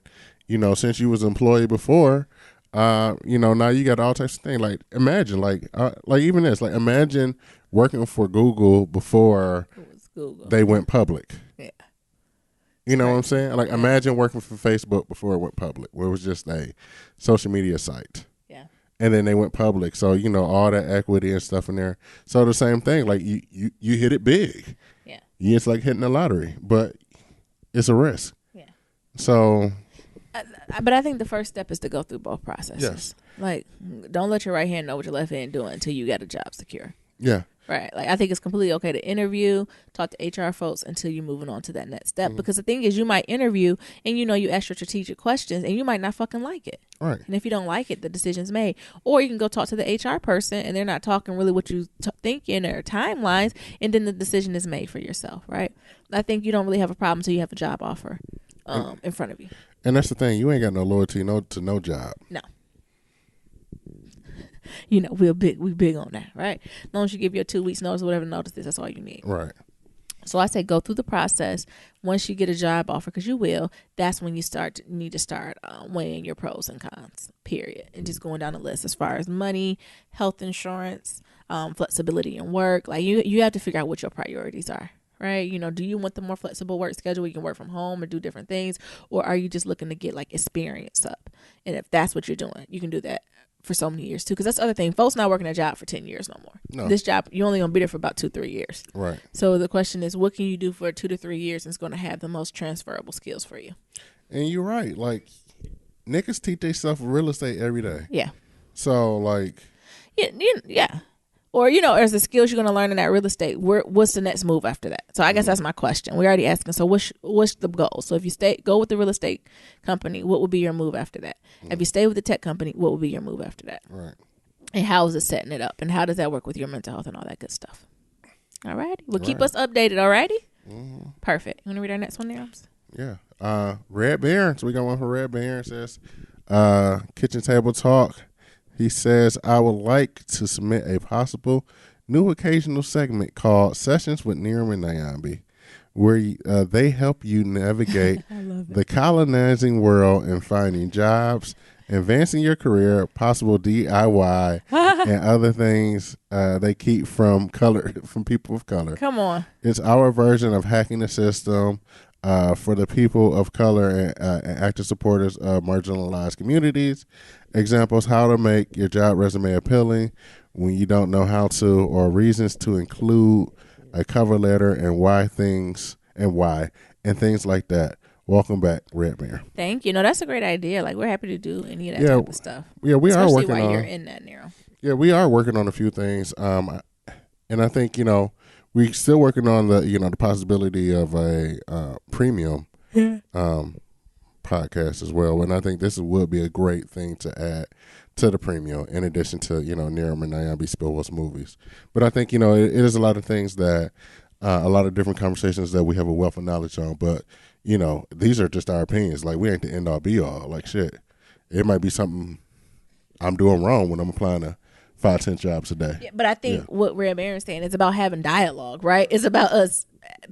[SPEAKER 1] since you was an employee before, now you got all types of things. Imagine, even this, imagine working for Google before they went public.
[SPEAKER 2] Yeah.
[SPEAKER 1] You know what I'm saying? Imagine working for Facebook before it went public, where it was just a social media site.
[SPEAKER 2] Yeah.
[SPEAKER 1] And then they went public. So, all that equity and stuff in there. So the same thing, you hit it big.
[SPEAKER 2] Yeah.
[SPEAKER 1] It's like hitting the lottery, but it's a risk.
[SPEAKER 2] Yeah.
[SPEAKER 1] So.
[SPEAKER 2] But I think the first step is to go through both processes.
[SPEAKER 1] Yes.
[SPEAKER 2] Don't let your right hand know what your left hand doing until you got a job secure.
[SPEAKER 1] Yeah.
[SPEAKER 2] Right. I think it's completely okay to interview, talk to HR folks until you're moving on to that next step. Because the thing is, you might interview and you ask your strategic questions and you might not fucking like it.
[SPEAKER 1] Right.
[SPEAKER 2] And if you don't like it, the decision's made. Or you can go talk to the HR person and they're not talking really what you thinking or timelines, and then the decision is made for yourself. Right. I think you don't really have a problem until you have a job offer in front of you.
[SPEAKER 1] And that's the thing. You ain't got no loyalty to no job.
[SPEAKER 2] No. We big on that, right? As long as you give your 2 weeks notice or whatever notice is, that's all you need.
[SPEAKER 1] Right.
[SPEAKER 2] So I say go through the process. Once you get a job offer, because you will, that's when you need to start weighing your pros and cons, period. And just going down the list as far as money, health insurance, flexibility in work. You have to figure out what your priorities are. Right? Do you want the more flexible work schedule where you can work from home or do different things? Or are you just looking to get experience up? And if that's what you're doing, you can do that for so many years too. Because that's the other thing. Folks not working a job for 10 years no more.
[SPEAKER 1] No.
[SPEAKER 2] This job, you're only going to be there for about 2-3 years.
[SPEAKER 1] Right.
[SPEAKER 2] So the question is, what can you do for 2 to 3 years and it's going to have the most transferable skills for you?
[SPEAKER 1] And you're right. Niggas teach themselves real estate every day.
[SPEAKER 2] Yeah.
[SPEAKER 1] So
[SPEAKER 2] Yeah. Or, as the skills you're going to learn in that real estate, what's the next move after that? So I guess that's my question. We're already asking. So what's the goal? So if you go with the real estate company, what would be your move after that? If you stay with the tech company, what would be your move after that?
[SPEAKER 1] Right.
[SPEAKER 2] And how is it setting it up? And how does that work with your mental health and all that good stuff? All righty. Well, keep us updated, all righty? Mm-hmm. Perfect. You want to read our next one, Nerums?
[SPEAKER 1] Yeah. Red Baron. So we got one from Red Baron. Says, kitchen table talk. He says, I would like to submit a possible new occasional segment called Sessions with Nerum and Nyambi, where they help you navigate the colonizing world and finding jobs, advancing your career, possible DIY, and other things they keep from people of color.
[SPEAKER 2] Come on.
[SPEAKER 1] It's our version of hacking the system for the people of color and active supporters of marginalized communities. Examples: how to make your job resume appealing when you don't know how to, or reasons to include a cover letter, and things like that. Welcome back, Red Mirror.
[SPEAKER 2] Thank you. No, that's a great idea. Like, we're happy to do any of that type of stuff.
[SPEAKER 1] Yeah, we
[SPEAKER 2] especially
[SPEAKER 1] are working
[SPEAKER 2] while
[SPEAKER 1] on.
[SPEAKER 2] You're in that, Nero.
[SPEAKER 1] Yeah, we are working on a few things. And I think we're still working on the possibility of a premium podcast as well. And I think this would be a great thing to add to the premium, in addition to Niram and Nyambi spill us movies. But I think it is a lot of things that a lot of different conversations that we have a wealth of knowledge on. But these are just our opinions. Like, we ain't the end all be all. Like, shit, it might be something I'm doing wrong when I'm applying to 5-10 jobs a day.
[SPEAKER 2] Yeah, but I think what Red Maron's saying is about having dialogue, right? It's about us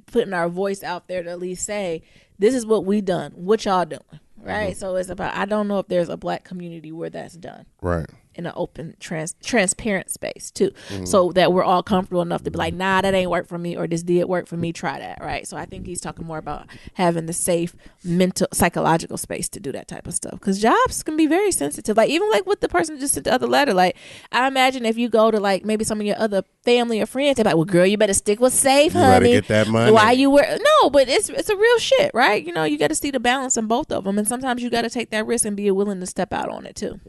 [SPEAKER 2] putting our voice out there to at least say, this is what we done. What y'all doing? Right. Mm-hmm. So it's about, I don't know if there's a black community where that's done.
[SPEAKER 1] Right.
[SPEAKER 2] In an open, transparent space too. Mm-hmm. So that we're all comfortable enough to be like, nah, that ain't work for me, or this did work for me, try that. Right. So I think he's talking more about having the safe mental, psychological space to do that type of stuff. Because jobs can be very sensitive. Like, even like with the person who just sent the other letter, like, I imagine if you go to like maybe some of your other family or friends, they're like, well, girl, you better stick with safe, honey.
[SPEAKER 1] You better get that money.
[SPEAKER 2] Why you wear? No, but it's a real shit, right? You got to see the balance in both of them. And sometimes you got to take that risk and be willing to step out on it too.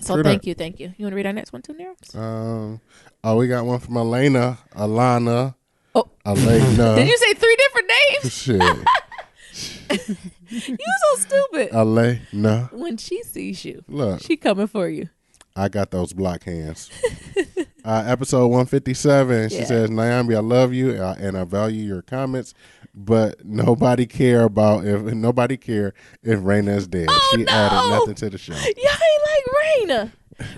[SPEAKER 2] So thank you. You want to read our next one too, Nero?
[SPEAKER 1] We got one from Alana. Alana.
[SPEAKER 2] Did you say 3 different names?
[SPEAKER 1] Shit.
[SPEAKER 2] You so stupid.
[SPEAKER 1] Alana.
[SPEAKER 2] When she sees you,
[SPEAKER 1] look,
[SPEAKER 2] she coming for you.
[SPEAKER 1] I got those block hands. Episode 157. She says, Nyambi, I love you and I value your comments, but nobody care if Raina is dead. She added nothing to the show.
[SPEAKER 2] Y'all ain't like Raina.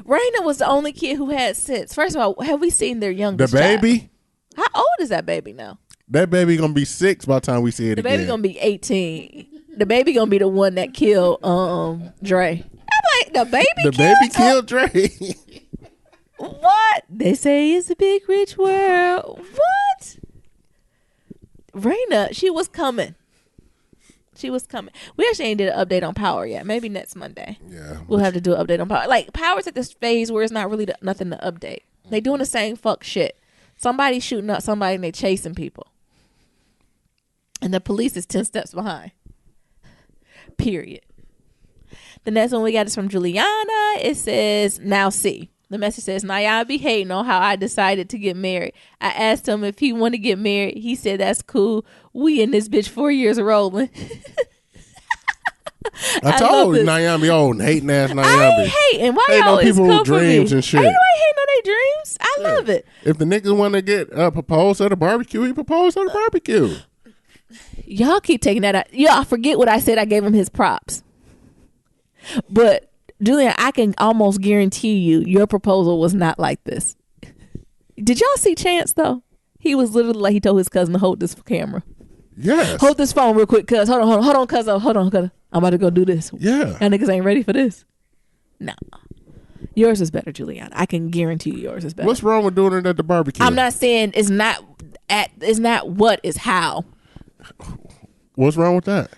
[SPEAKER 2] Raina was the only kid who had sense. First of all, have we seen their youngest
[SPEAKER 1] baby?
[SPEAKER 2] child? How old is that baby now?
[SPEAKER 1] That baby gonna be 6 by the time we see it again.
[SPEAKER 2] The baby gonna be 18. The baby gonna be the one that killed Dre. I'm like, the baby killed
[SPEAKER 1] Dre.
[SPEAKER 2] What? They say it's a big rich world. What? Raina, she was coming. We actually ain't did an update on Power yet. Maybe next Monday.
[SPEAKER 1] Yeah.
[SPEAKER 2] We'll have to do an update on Power. Like, Power's at this phase where it's not really nothing to update. They doing the same fuck shit. Somebody's shooting up somebody and they chasing people. And the police is 10 steps behind. Period. The next one we got is from Juliana. It says, now see. The message says, Nyambi hating on how I decided to get married. I asked him if he want to get married. He said, that's cool. We in this bitch 4 years rolling.
[SPEAKER 1] I told Nyambi, hating ass Nyambi.
[SPEAKER 2] I ain't hating. Why y'all always
[SPEAKER 1] people
[SPEAKER 2] come
[SPEAKER 1] who dreams
[SPEAKER 2] for me?
[SPEAKER 1] and shit.
[SPEAKER 2] Ain't nobody hating on their dreams. I love it.
[SPEAKER 1] If the niggas want to get proposed at a barbecue, he proposed at a barbecue.
[SPEAKER 2] Y'all keep taking that out. Y'all forget what I said. I gave him his props. But Julian, I can almost guarantee you your proposal was not like this. Did y'all see Chance though? He was literally like, he told his cousin to hold this camera.
[SPEAKER 1] Yes.
[SPEAKER 2] Hold this phone real quick, cuz. Hold on, cuz. I'm about to go do this.
[SPEAKER 1] Yeah.
[SPEAKER 2] Y'all niggas ain't ready for this. No. Yours is better, Juliana. I can guarantee you yours is better.
[SPEAKER 1] What's wrong with doing it at the barbecue?
[SPEAKER 2] I'm not saying it's not what, it's how.
[SPEAKER 1] What's wrong with that?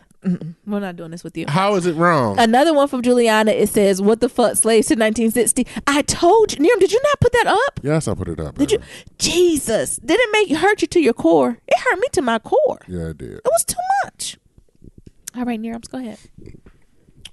[SPEAKER 2] We're not doing this with you.
[SPEAKER 1] How is it wrong?
[SPEAKER 2] Another one from Juliana. It says, what the fuck, slaves to 1960? I told you. Niram, did you not put that up?
[SPEAKER 1] Yes, I put it up.
[SPEAKER 2] Did you? Jesus. Did it hurt you to your core? It hurt me to my core.
[SPEAKER 1] Yeah, it did.
[SPEAKER 2] It was too much. All right, Niram, go ahead.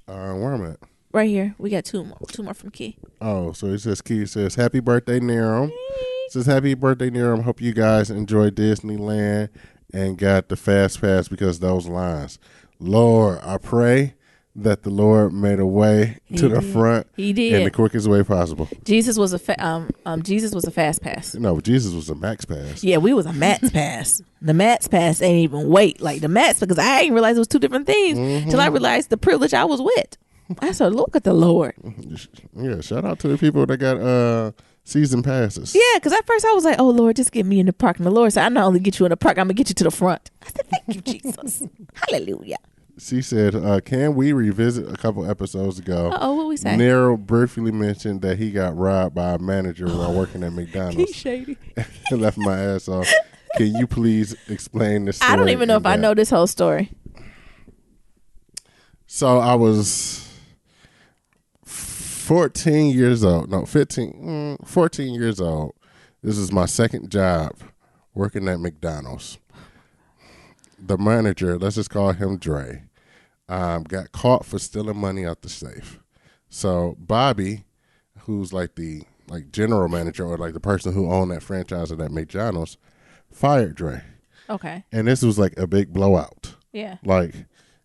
[SPEAKER 1] Where am I at?
[SPEAKER 2] Right here. We got two more from Key.
[SPEAKER 1] Oh, so it says, Key says, happy birthday, Niram. It says, happy birthday, Niram. Hope you guys enjoy Disneyland and got the fast pass because of those lines. Lord, I pray that the Lord made a way to the front.
[SPEAKER 2] He did
[SPEAKER 1] in the quickest way possible.
[SPEAKER 2] Jesus was a fast pass.
[SPEAKER 1] No, Jesus was a max pass.
[SPEAKER 2] Yeah, we was a max pass. The max pass ain't even wait like the max, because I ain't realized it was two different things till I realized the privilege I was with. I said, look at the Lord.
[SPEAKER 1] Yeah, shout out to the people that got season passes.
[SPEAKER 2] Yeah, because at first I was like, oh, Lord, just get me in the park. And the Lord said, I not only get you in the park, I'm going to get you to the front. I said, thank you, Jesus. Hallelujah.
[SPEAKER 1] She said, can we revisit a couple episodes ago?
[SPEAKER 2] Uh-oh, what we say?
[SPEAKER 1] Nero briefly mentioned that he got robbed by a manager while working at
[SPEAKER 2] He's
[SPEAKER 1] McDonald's
[SPEAKER 2] shady.
[SPEAKER 1] and left my ass off. Can you please explain this story?
[SPEAKER 2] I don't even know if I know this whole story.
[SPEAKER 1] So I was 14 years old. No, 14 years old. This is my second job working at McDonald's. The manager, let's just call him Dre, got caught for stealing money out the safe. So Bobby, who's like the general manager or like the person who owned that franchise at that McDonald's, fired Dre.
[SPEAKER 2] Okay.
[SPEAKER 1] And this was like a big blowout.
[SPEAKER 2] Yeah.
[SPEAKER 1] Like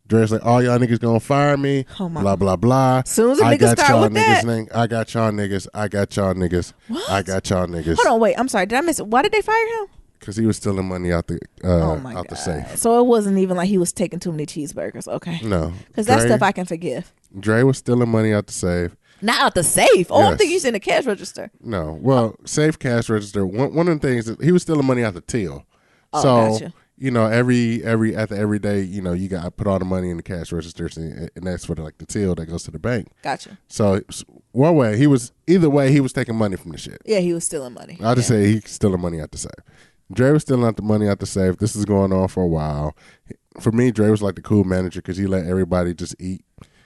[SPEAKER 1] Dre's like, all y'all niggas gonna fire me.
[SPEAKER 2] Oh my
[SPEAKER 1] blah blah blah.
[SPEAKER 2] Soon as a nigga start with that.
[SPEAKER 1] I got y'all niggas. I got y'all niggas.
[SPEAKER 2] What?
[SPEAKER 1] I got y'all niggas.
[SPEAKER 2] Hold on, wait. I'm sorry. Did I miss it? Why did they fire him?
[SPEAKER 1] Because he was stealing money out the
[SPEAKER 2] Oh my
[SPEAKER 1] out
[SPEAKER 2] God.
[SPEAKER 1] the safe.
[SPEAKER 2] So it wasn't even like he was taking too many cheeseburgers. Okay.
[SPEAKER 1] No.
[SPEAKER 2] Because that stuff I can forgive.
[SPEAKER 1] Dre was stealing money out the safe.
[SPEAKER 2] Not out the safe. Oh, I'm
[SPEAKER 1] Yes.
[SPEAKER 2] thinking he's in the cash register.
[SPEAKER 1] No. Well, safe cash register. One of the things that he was stealing money out the till.
[SPEAKER 2] Oh,
[SPEAKER 1] So
[SPEAKER 2] gotcha.
[SPEAKER 1] every day, you got to put all the money in the cash registers, and that's for the till that goes to the bank.
[SPEAKER 2] Gotcha.
[SPEAKER 1] So one way he was taking money from the shit.
[SPEAKER 2] Yeah, he was stealing money.
[SPEAKER 1] I'll just say he's stealing money out the safe. Dre was stealing out the money out the safe. This is going on for a while. For me, Dre was like the cool manager because he let everybody just eat.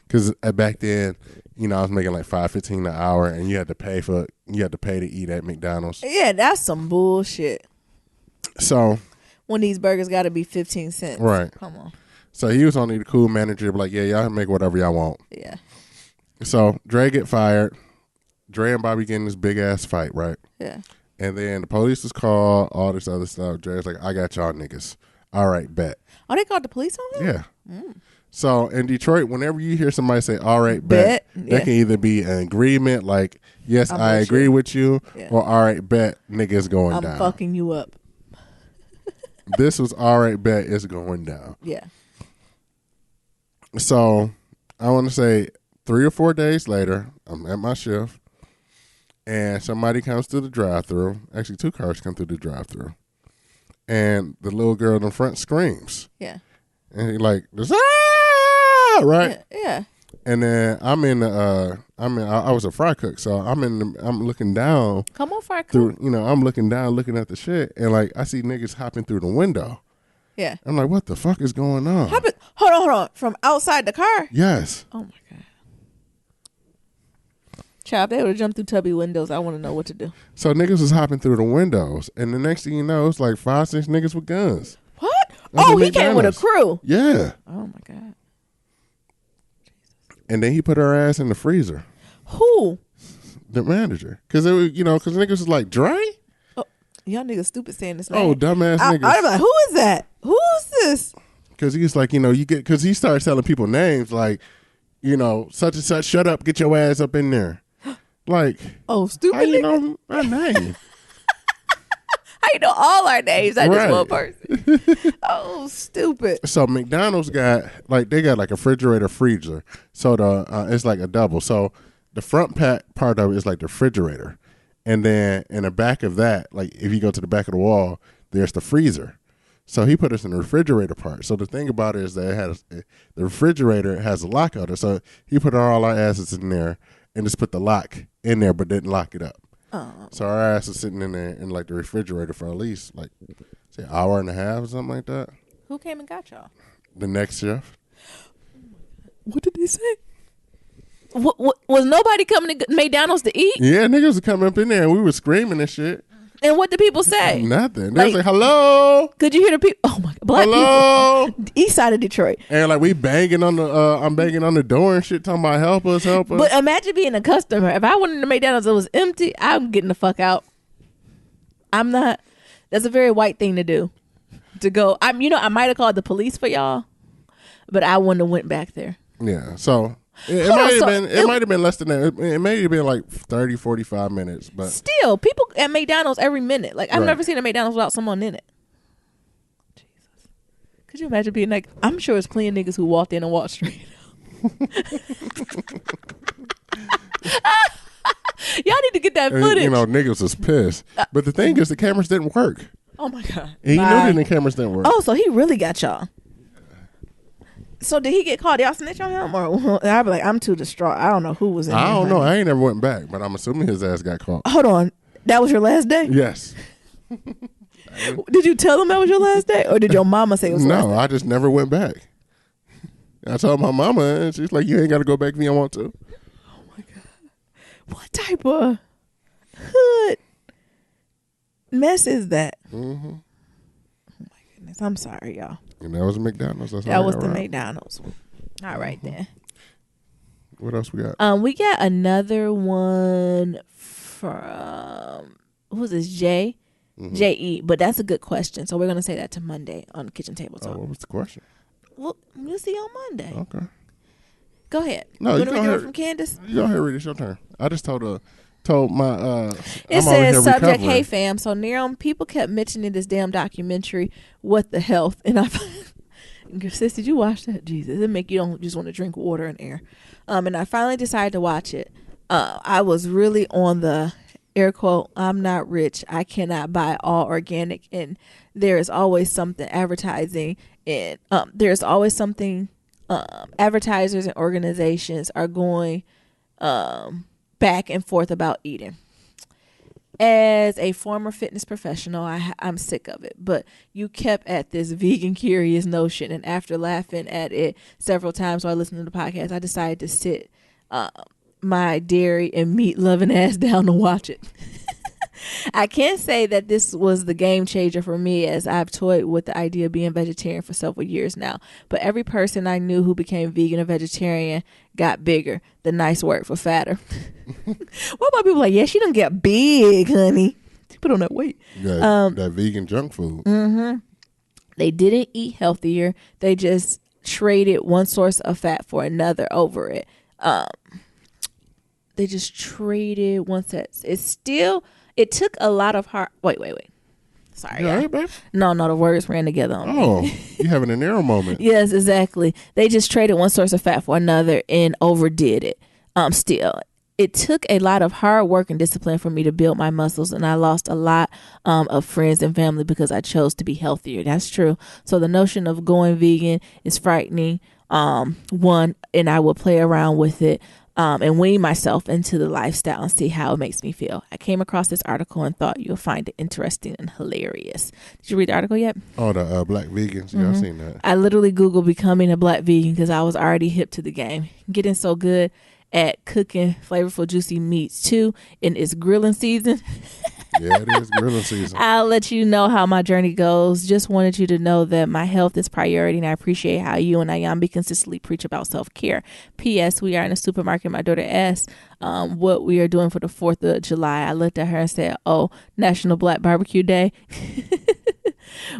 [SPEAKER 1] Because back then, I was making like $5.15 an hour, and you had to pay to eat at McDonald's.
[SPEAKER 2] Yeah, that's some bullshit.
[SPEAKER 1] So
[SPEAKER 2] When these burgers got to be 15 cents.
[SPEAKER 1] right.
[SPEAKER 2] Come on.
[SPEAKER 1] So he was only the cool manager, but like, yeah, y'all can make whatever y'all want.
[SPEAKER 2] Yeah.
[SPEAKER 1] So Dre get fired. Dre and Bobby get in this big ass fight, right?
[SPEAKER 2] Yeah.
[SPEAKER 1] And then the police was called, all this other stuff. Dre's like, I got y'all niggas. All right, bet.
[SPEAKER 2] Oh, they called the police on him?
[SPEAKER 1] Yeah. So in Detroit, whenever you hear somebody say, all right, bet,
[SPEAKER 2] Bet,
[SPEAKER 1] that
[SPEAKER 2] yeah.
[SPEAKER 1] can either be an agreement, like, yes,
[SPEAKER 2] I'm
[SPEAKER 1] I
[SPEAKER 2] bullshit.
[SPEAKER 1] agree with you,
[SPEAKER 2] Yeah.
[SPEAKER 1] or all right, bet, niggas going
[SPEAKER 2] I'm
[SPEAKER 1] down.
[SPEAKER 2] fucking you up.
[SPEAKER 1] This was all right, bet, it's going down.
[SPEAKER 2] Yeah.
[SPEAKER 1] So I want to say 3 or 4 days later, I'm at my shift, and somebody comes through the drive-thru. Actually, 2 cars come through the drive-thru, and the little girl in the front screams,
[SPEAKER 2] Yeah.
[SPEAKER 1] and he like, ah! Right?
[SPEAKER 2] Yeah.
[SPEAKER 1] And then I was a fry cook, so I'm looking down
[SPEAKER 2] Come on, fire
[SPEAKER 1] through, I'm looking down, looking at the shit, and like I see niggas hopping through the window.
[SPEAKER 2] Yeah.
[SPEAKER 1] I'm like, what the fuck is going on?
[SPEAKER 2] Hold on. From outside the car?
[SPEAKER 1] Yes.
[SPEAKER 2] Oh, my God. Child, if they would have jumped through tubby windows, I want to know what to do.
[SPEAKER 1] So niggas was hopping through the windows, and the next thing you know, it's like 5, 6 niggas with guns.
[SPEAKER 2] What?
[SPEAKER 1] That's
[SPEAKER 2] Oh,
[SPEAKER 1] at
[SPEAKER 2] he came with a
[SPEAKER 1] McDonald's.
[SPEAKER 2] crew.
[SPEAKER 1] Yeah.
[SPEAKER 2] Oh, my God.
[SPEAKER 1] And then he put her ass in the freezer,
[SPEAKER 2] Who?
[SPEAKER 1] the manager. Because niggas was like, Dre?
[SPEAKER 2] Y'all niggas stupid saying this name.
[SPEAKER 1] Oh, dumbass
[SPEAKER 2] I'm
[SPEAKER 1] niggas.
[SPEAKER 2] like, who is that? Who's this?
[SPEAKER 1] Because he's like, because he started telling people names like, such and such, shut up, get your ass up in there. Like,
[SPEAKER 2] Oh, stupid
[SPEAKER 1] how you
[SPEAKER 2] nigga.
[SPEAKER 1] know my name?
[SPEAKER 2] How you know all our names? Not
[SPEAKER 1] Right.
[SPEAKER 2] just one person. Oh, stupid.
[SPEAKER 1] So McDonald's got like a refrigerator freezer. So it's like a double. So the front part of it is like the refrigerator, and then in the back of that, like if you go to the back of the wall, there's the freezer. So he put us in the refrigerator part. So the thing about it is that the refrigerator has a lock on it. So he put all our asses in there and just put the lock in there, but didn't lock it up.
[SPEAKER 2] Oh.
[SPEAKER 1] So our ass is sitting in there in like the refrigerator for at least like say an hour and a half or something like that.
[SPEAKER 2] Who came and got y'all?
[SPEAKER 1] The next shift.
[SPEAKER 2] What did they say? What, was nobody coming to McDonald's to eat?
[SPEAKER 1] Yeah, niggas was coming up in there and we were screaming and shit.
[SPEAKER 2] And what did people say?
[SPEAKER 1] Nothing. They was
[SPEAKER 2] Like-
[SPEAKER 1] like, hello.
[SPEAKER 2] Could you hear the people? Oh my God, black
[SPEAKER 1] Hello.
[SPEAKER 2] people, east side of Detroit.
[SPEAKER 1] And like we banging on the I'm banging on the door and shit talking about help us.
[SPEAKER 2] But imagine being a customer. If I went into McDonald's, it was empty. I'm getting the fuck out. I'm not. That's a very white thing to do. To go. I might have called the police for y'all, but I wouldn't have went back there.
[SPEAKER 1] Yeah. So it
[SPEAKER 2] Hold on,
[SPEAKER 1] might have
[SPEAKER 2] so
[SPEAKER 1] been it might have been less than that. It may have been like 30, 45 minutes, but
[SPEAKER 2] Still, people at McDonald's every minute. Like I've
[SPEAKER 1] Right.
[SPEAKER 2] never seen a McDonald's without someone in it. Jesus. Could you imagine being like? I'm sure it's plenty of niggas who walked in on Wall Street. Y'all need to get that
[SPEAKER 1] And,
[SPEAKER 2] footage.
[SPEAKER 1] you know, niggas was pissed. But the thing is, the cameras didn't work.
[SPEAKER 2] Oh my God.
[SPEAKER 1] And he
[SPEAKER 2] Bye.
[SPEAKER 1] knew that the cameras didn't work.
[SPEAKER 2] Oh, so he really got y'all. So did he get caught? Y'all snitch on him? Or I'd be like, I'm too distraught. I don't know who was in
[SPEAKER 1] I
[SPEAKER 2] there,
[SPEAKER 1] don't know.
[SPEAKER 2] honey.
[SPEAKER 1] I ain't never went back, but I'm assuming his ass got caught.
[SPEAKER 2] Hold on. That was your last day?
[SPEAKER 1] Yes.
[SPEAKER 2] Did you tell them that was your last day? Or did your mama say it was your last
[SPEAKER 1] No, I just never went back. I told my mama, and she's like, "You ain't got to go back if you don't want to."
[SPEAKER 2] What type of hood mess is that?
[SPEAKER 1] Mm-hmm.
[SPEAKER 2] Oh my goodness. I'm sorry, y'all.
[SPEAKER 1] And that was McDonald's. That's how
[SPEAKER 2] That
[SPEAKER 1] I
[SPEAKER 2] was
[SPEAKER 1] got
[SPEAKER 2] the
[SPEAKER 1] around.
[SPEAKER 2] McDonald's one. All right, then.
[SPEAKER 1] What else we got?
[SPEAKER 2] We got another one from, who's this, Jay? J.E., but that's a good question. So we're going to say that to Monday on the Kitchen Table
[SPEAKER 1] Oh,
[SPEAKER 2] Talk.
[SPEAKER 1] what was the question?
[SPEAKER 2] Well, we'll see on Monday.
[SPEAKER 1] Okay.
[SPEAKER 2] Go ahead.
[SPEAKER 1] No,
[SPEAKER 2] you
[SPEAKER 1] you
[SPEAKER 2] want to
[SPEAKER 1] go
[SPEAKER 2] read
[SPEAKER 1] ahead.
[SPEAKER 2] it from Candace?
[SPEAKER 1] You go ahead, read it. It's your turn. I just told my
[SPEAKER 2] It
[SPEAKER 1] I'm over
[SPEAKER 2] says,
[SPEAKER 1] here
[SPEAKER 2] subject,
[SPEAKER 1] recovering.
[SPEAKER 2] hey fam. So Niram, people kept mentioning this damn documentary, What the Health, and I, sis, did you watch that? Jesus, it make you don't just want to drink water and air. And I finally decided to watch it. I was really on the air quote, I'm not rich, I cannot buy all organic, and there is always something advertising, and there's always something advertisers and organizations are going back and forth about eating. As a former fitness professional, I'm sick of it. But you kept at this vegan curious notion, and after laughing at it several times while listening to the podcast, I decided to sit my dairy and meat loving ass down to watch it. I can't say that this was the game changer for me, as I've toyed with the idea of being vegetarian for several years now. But every person I knew who became vegan or vegetarian got bigger. The nice word for fatter. What about people like, yeah, she don't get big, honey. She put on that weight.
[SPEAKER 1] That vegan junk food.
[SPEAKER 2] Mm-hmm. They didn't eat healthier. They just traded one source of fat for another over it. They just traded one set. It took a lot of hard. Wait. Sorry.
[SPEAKER 1] You all right, babe?
[SPEAKER 2] No, the words ran together on me.
[SPEAKER 1] Oh, you having a narrow moment.
[SPEAKER 2] Yes, exactly. They just traded one source of fat for another and overdid it. Still, it took a lot of hard work and discipline for me to build my muscles, and I lost a lot of friends and family because I chose to be healthier. That's true. So the notion of going vegan is frightening. One, and I will play around with it. And wean myself into the lifestyle and see how it makes me feel. I came across this article and thought you'll find it interesting and hilarious. Did you read the article yet?
[SPEAKER 1] Oh, the black vegans. Yeah, I've seen that.
[SPEAKER 2] I literally Googled becoming a black vegan because I was already hip to the game. Getting so good at cooking flavorful, juicy meats too, and it's grilling season.
[SPEAKER 1] Yeah, it is grilling season.
[SPEAKER 2] I'll let you know how my journey goes. Just wanted you to know that my health is priority, and I appreciate how you and Ayambi consistently preach about self-care. P.S. We are in a supermarket. My daughter asked what we are doing for the 4th of July. I looked at her and said, oh, National Black Barbecue Day.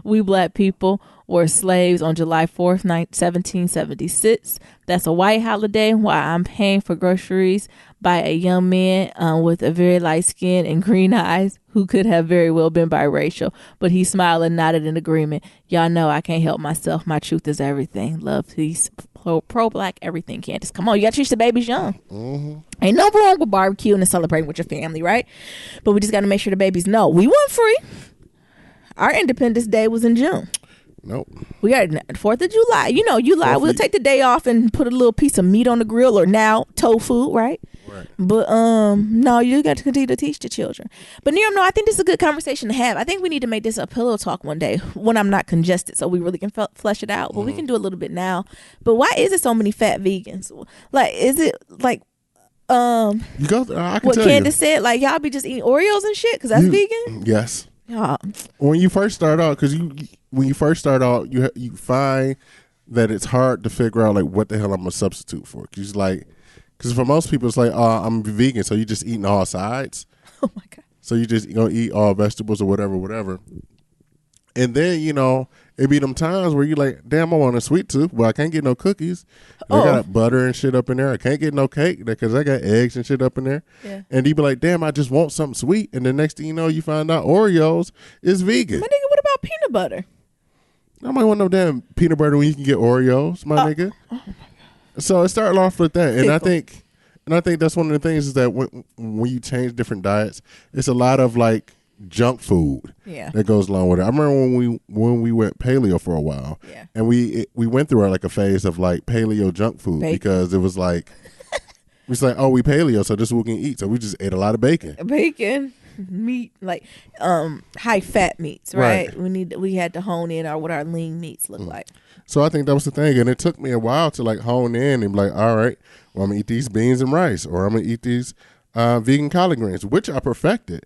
[SPEAKER 2] We black people were slaves on July 4th, 1776. That's a white holiday while I'm paying for groceries by a young man with a very light skin and green eyes who could have very well been biracial, but he smiled and nodded in agreement. Y'all know I can't help myself. My truth is everything. Love, peace, pro-black, everything, Candace. Come on, you got to teach the babies young.
[SPEAKER 1] Mm-hmm.
[SPEAKER 2] Ain't no wrong with barbecuing and celebrating with your family, right? But we just got to make sure the babies know. We weren't free. Our Independence Day was in June.
[SPEAKER 1] Nope.
[SPEAKER 2] We got 4th of July. You know, July. We'll take the day off and put a little piece of meat on the grill, or now tofu, right?
[SPEAKER 1] Right.
[SPEAKER 2] But no, you got to continue to teach the children. But Niram, no, I think this is a good conversation to have. I think we need to make this a pillow talk one day when I'm not congested, so we really can flesh it out. But we can do a little bit now. But why is it so many fat vegans? Like, is it like
[SPEAKER 1] You go. I can
[SPEAKER 2] what
[SPEAKER 1] tell
[SPEAKER 2] Candace said? Like, y'all be just eating Oreos and shit because that's vegan.
[SPEAKER 1] Yes.
[SPEAKER 2] Yeah.
[SPEAKER 1] When you first start out, when you first start out, you find that it's hard to figure out like what the hell I'm gonna substitute for. Because for most people it's like, oh, I'm vegan, so you just eating all sides.
[SPEAKER 2] Oh my God.
[SPEAKER 1] So you just eat all vegetables or whatever. And then, it be them times where you like, damn, I want a sweet tooth, but I can't get no cookies. I got butter and shit up in there. I can't get no cake because I got eggs and shit up in there.
[SPEAKER 2] Yeah.
[SPEAKER 1] And you be like, damn, I just want something sweet. And the next thing you know, you find out Oreos is vegan.
[SPEAKER 2] My nigga, what about peanut butter?
[SPEAKER 1] I might want no damn peanut butter when you can get Oreos, my nigga.
[SPEAKER 2] Oh my God.
[SPEAKER 1] So it started off with that. And I think And I think that's one of the things is that when you change different diets, it's a lot of like junk food that goes along with it. I remember when we went paleo for a while, and we went through like a phase of like paleo junk food because it was like it's like, oh, we paleo, so this is what we can eat. So we just ate a lot of bacon,
[SPEAKER 2] meat, like high fat meats, right? We had to hone in on what our lean meats look like.
[SPEAKER 1] So I think that was the thing, and it took me a while to like hone in and be like, all right, well, I'm gonna eat these beans and rice, or I'm gonna eat these vegan collard greens, which I perfected.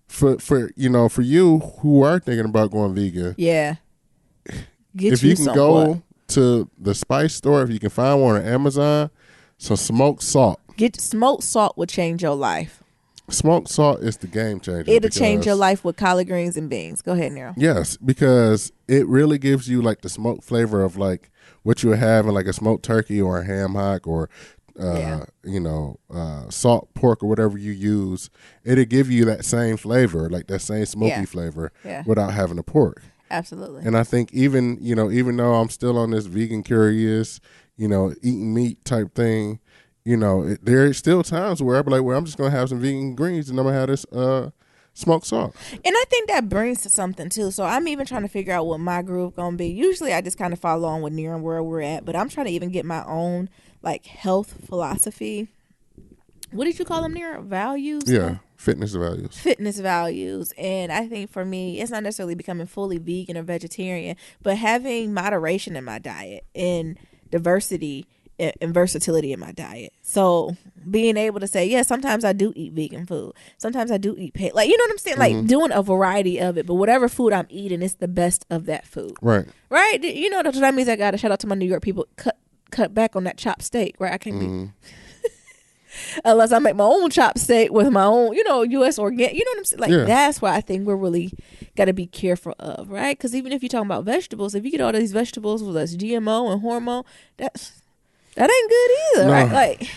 [SPEAKER 1] For you who are thinking about going vegan, if you can go to the spice store, if you can find one on Amazon, some smoked salt.
[SPEAKER 2] Smoked salt will change your life.
[SPEAKER 1] Smoked salt is the game changer.
[SPEAKER 2] It'll change your life with collard greens and beans. Go ahead, Nero.
[SPEAKER 1] Yes, because it really gives you like the smoked flavor of like what you would have in like a smoked turkey or a ham hock or salt pork or whatever you use. It'll give you that same flavor, like that same smoky flavor without having the pork.
[SPEAKER 2] Absolutely.
[SPEAKER 1] And I think even though I'm still on this vegan curious, eating meat type thing, there's still times where I'll be like, well, I'm just going to have some vegan greens and I'm going to have this smoked salt.
[SPEAKER 2] And I think that brings to something too. So I'm even trying to figure out what my groove going to be. Usually I just kind of follow on with Nero and where we're at, but I'm trying to even get my own like health philosophy. What did you call them, Nero? Values?
[SPEAKER 1] Yeah, fitness values.
[SPEAKER 2] Fitness values. And I think for me, it's not necessarily becoming fully vegan or vegetarian, but having moderation in my diet and diversity and versatility in my diet. So being able to say, yeah, sometimes I do eat vegan food. Sometimes I do eat like, you know what I'm saying? Like doing a variety of it, but whatever food I'm eating, it's the best of that food.
[SPEAKER 1] Right.
[SPEAKER 2] Right? You know what that means? I got to shout out to my New York people. Cut back on that chopped steak, right? I can't be unless I make my own chopped steak with my own, U.S. organic. You know what I'm saying? Like that's why I think we're really got to be careful of, right? Because even if you're talking about vegetables, if you get all these vegetables with us GMO and hormone, that ain't good either, right? Like,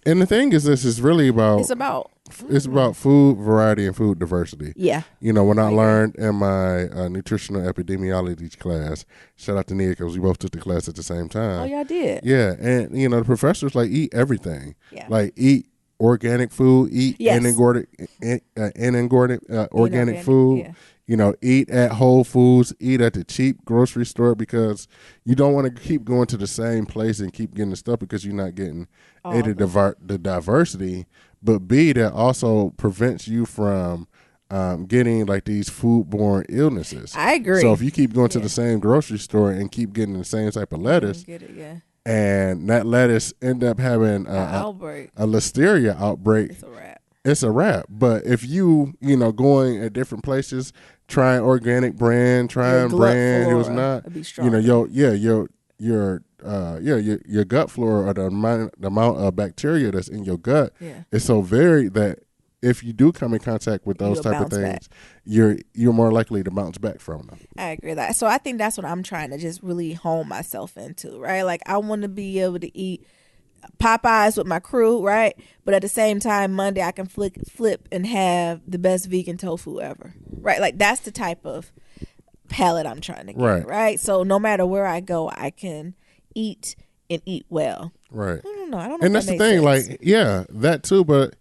[SPEAKER 1] and the thing is, this is really about it's about food variety and food diversity.
[SPEAKER 2] Yeah.
[SPEAKER 1] When I learned in my nutritional epidemiology class, shout out to Nia because we both took the class at the same time.
[SPEAKER 2] Oh, y'all did?
[SPEAKER 1] Yeah. And, the professors like eat everything. Yeah. Like eat organic food, eat inorganic food. Yeah. Eat at Whole Foods, eat at the cheap grocery store because you don't want to keep going to the same place and keep getting the stuff because you're not getting the diversity, but B, that also prevents you from getting like these foodborne illnesses.
[SPEAKER 2] I agree.
[SPEAKER 1] So if you keep going to the same grocery store and keep getting the same type of lettuce, and that lettuce end up having a listeria outbreak, it's a wrap. But if you going at different places, trying organic brand, trying brand, it was not your gut flora or the amount of bacteria that's in your gut is so varied that if you do come in contact with those type of things, you're more likely to bounce back from them.
[SPEAKER 2] I agree with that. So I think that's what I'm trying to just really hone myself into, right? Like I want to be able to eat Popeyes with my crew, right? But at the same time, Monday I can flip and have the best vegan tofu ever, right? Like that's the type of palate I'm trying to get, right? So no matter where I go, I can eat and eat well.
[SPEAKER 1] Right.
[SPEAKER 2] I don't know.
[SPEAKER 1] And that's the thing,
[SPEAKER 2] sense.
[SPEAKER 1] Like, yeah, that too. But,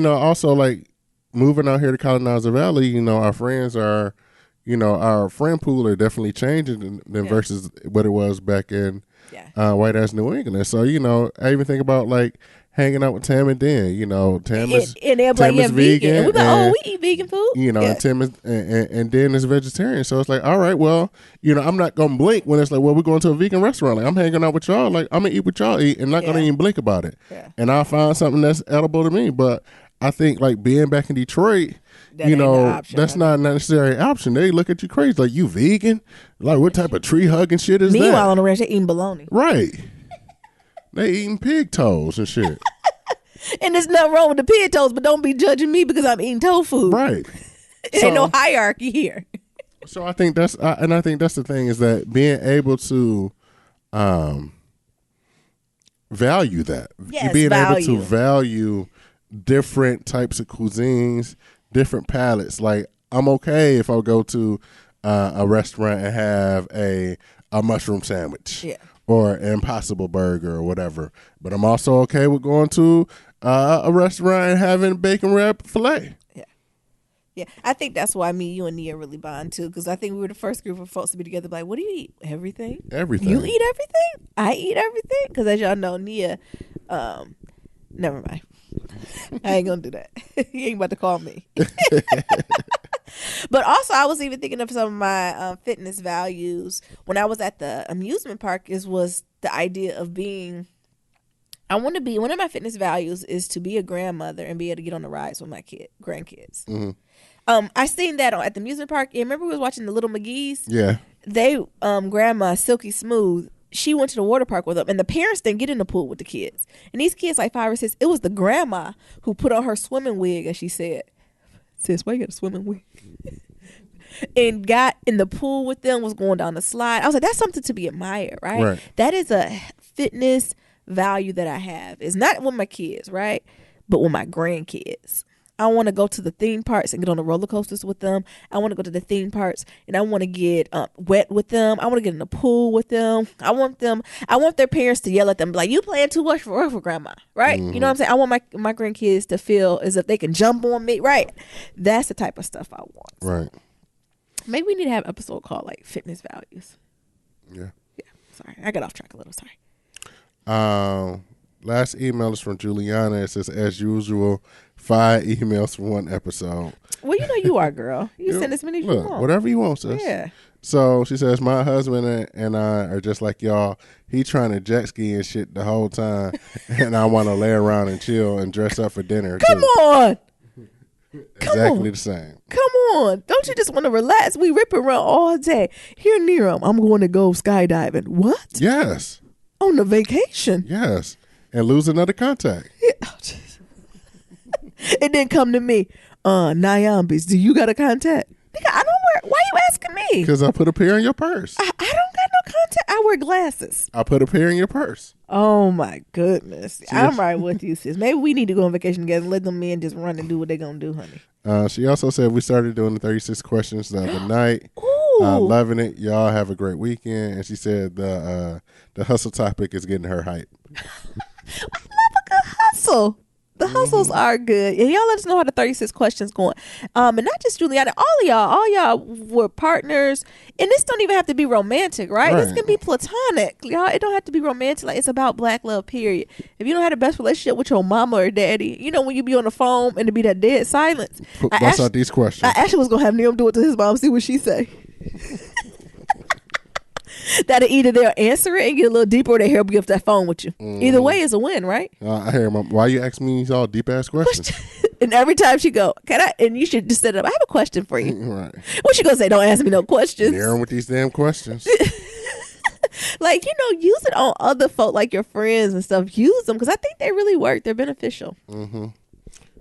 [SPEAKER 1] also like moving out here to Colonizer Valley, our friends are, our friend pool are definitely changing than versus what it was back in white ass New England. So, I even think about like hanging out with Tam and Den. Tam is vegan.
[SPEAKER 2] And we eat vegan food.
[SPEAKER 1] And Tim is and Den is vegetarian. So it's like, all right, well, I'm not gonna blink when it's like, well, we're going to a vegan restaurant. Like I'm hanging out with y'all. Like I'm gonna eat what y'all eat and not gonna even blink about it. Yeah. And I'll find something that's edible to me. But I think like being back in Detroit, that's not a necessary option. They look at you crazy, like you vegan. Like what type of tree hugging shit is that?
[SPEAKER 2] Meanwhile, on the ranch, they're eating bologna.
[SPEAKER 1] Right. They eating pig toes and shit.
[SPEAKER 2] And there's nothing wrong with the pig toes, but don't be judging me because I'm eating tofu.
[SPEAKER 1] Right.
[SPEAKER 2] Ain't no hierarchy here.
[SPEAKER 1] So I think that's the thing is that being able to value that.
[SPEAKER 2] Yes,
[SPEAKER 1] able to value different types of cuisines, different palates. Like I'm okay if I go to a restaurant and have a mushroom sandwich. Yeah. Or an Impossible Burger or whatever. But I'm also okay with going to a restaurant and having bacon wrap filet.
[SPEAKER 2] Yeah, I think that's why me, you, and Nia really bond too. Because I think we were the first group of folks to be together. Like, what do you eat? Everything.
[SPEAKER 1] Everything.
[SPEAKER 2] You eat everything. I eat everything. Because as y'all know, Nia, never mind. I ain't gonna do that. He ain't about to call me. But also, I was even thinking of some of my fitness values when I was at the amusement park. Was the idea of being. I want to be, one of my fitness values is to be a grandmother and be able to get on the rides with my grandkids.
[SPEAKER 1] Mm-hmm.
[SPEAKER 2] I seen that at the amusement park. You remember we was watching the Little McGee's?
[SPEAKER 1] Yeah.
[SPEAKER 2] They, grandma, Silky Smooth, she went to the water park with them, and the parents didn't get in the pool with the kids. And these kids, like 5 or 6, it was the grandma who put on her swimming wig, as she said. Sis, why you got a swimming wig? And got in the pool with them, was going down the slide. I was like, that's something to be admired, right? That is a fitness value that I have. It's not with my kids, right? But with my grandkids. I want to go to the theme parks and get on the roller coasters with them. I want to go to the theme parks and I want to get wet with them. I want to get in the pool with them. I want their parents to yell at them like, you playing too much for grandma, right? Mm-hmm. You know what I'm saying? I want my grandkids to feel as if they can jump on me, right? That's the type of stuff I want.
[SPEAKER 1] Right.
[SPEAKER 2] Maybe we need to have an episode called like fitness values.
[SPEAKER 1] Yeah.
[SPEAKER 2] Sorry, I got off track a little. Sorry.
[SPEAKER 1] Last email is from Juliana. It says, as usual, 5 emails for 1 episode.
[SPEAKER 2] Well, you know you are, girl. You send as many as you want.
[SPEAKER 1] Whatever you want, sis.
[SPEAKER 2] Yeah.
[SPEAKER 1] So she says, my husband and I are just like y'all. He trying to jet ski and shit the whole time, and I want to lay around and chill and dress up for dinner.
[SPEAKER 2] Come on.
[SPEAKER 1] Exactly the same.
[SPEAKER 2] Come on. Don't you just want to relax? We rip around all day. Here, Niram, I'm going to go skydiving. What?
[SPEAKER 1] Yes.
[SPEAKER 2] On a vacation.
[SPEAKER 1] Yes. And lose another contact.
[SPEAKER 2] Yeah. It didn't come to me. Nyambis, do you got a contact? Nigga, I don't wear. Why you asking me?
[SPEAKER 1] Because I put a pair in your purse.
[SPEAKER 2] I don't got no contact. I wear glasses.
[SPEAKER 1] I put a pair in your purse.
[SPEAKER 2] Oh my goodness. I'm right with you, sis. Maybe we need to go on vacation together and let them men just run and do what they're going to do, honey.
[SPEAKER 1] She also said we started doing the 36 questions the other night.
[SPEAKER 2] Ooh.
[SPEAKER 1] Loving it. Y'all have a great weekend. And she said the hustle topic is getting her hype.
[SPEAKER 2] I love a good hustle. The hustles are good. And y'all let us know how the 36 questions going. And not just Juliana, all y'all were partners. And this don't even have to be romantic, right? This can be platonic. Y'all, it don't have to be romantic. Like, it's about black love, period. If you don't have the best relationship with your mama or daddy, you know when you be on the phone and it be that dead silence.
[SPEAKER 1] Bust out these questions.
[SPEAKER 2] I actually was going to have Neil do it to his mom, see what she say. That either they'll answer it and get a little deeper, or they help you up that phone with you. Either way is a win, right?
[SPEAKER 1] I hear mom. Why you ask me these all deep ass questions?
[SPEAKER 2] And every time she go, can I? And you should just set it up. I have a question for you.
[SPEAKER 1] Right.
[SPEAKER 2] What she gonna say? Don't ask me no questions.
[SPEAKER 1] Near with these damn questions.
[SPEAKER 2] Like, use it on other folk, like your friends and stuff. Use them because I think they really work. They're beneficial.
[SPEAKER 1] Mm-hmm.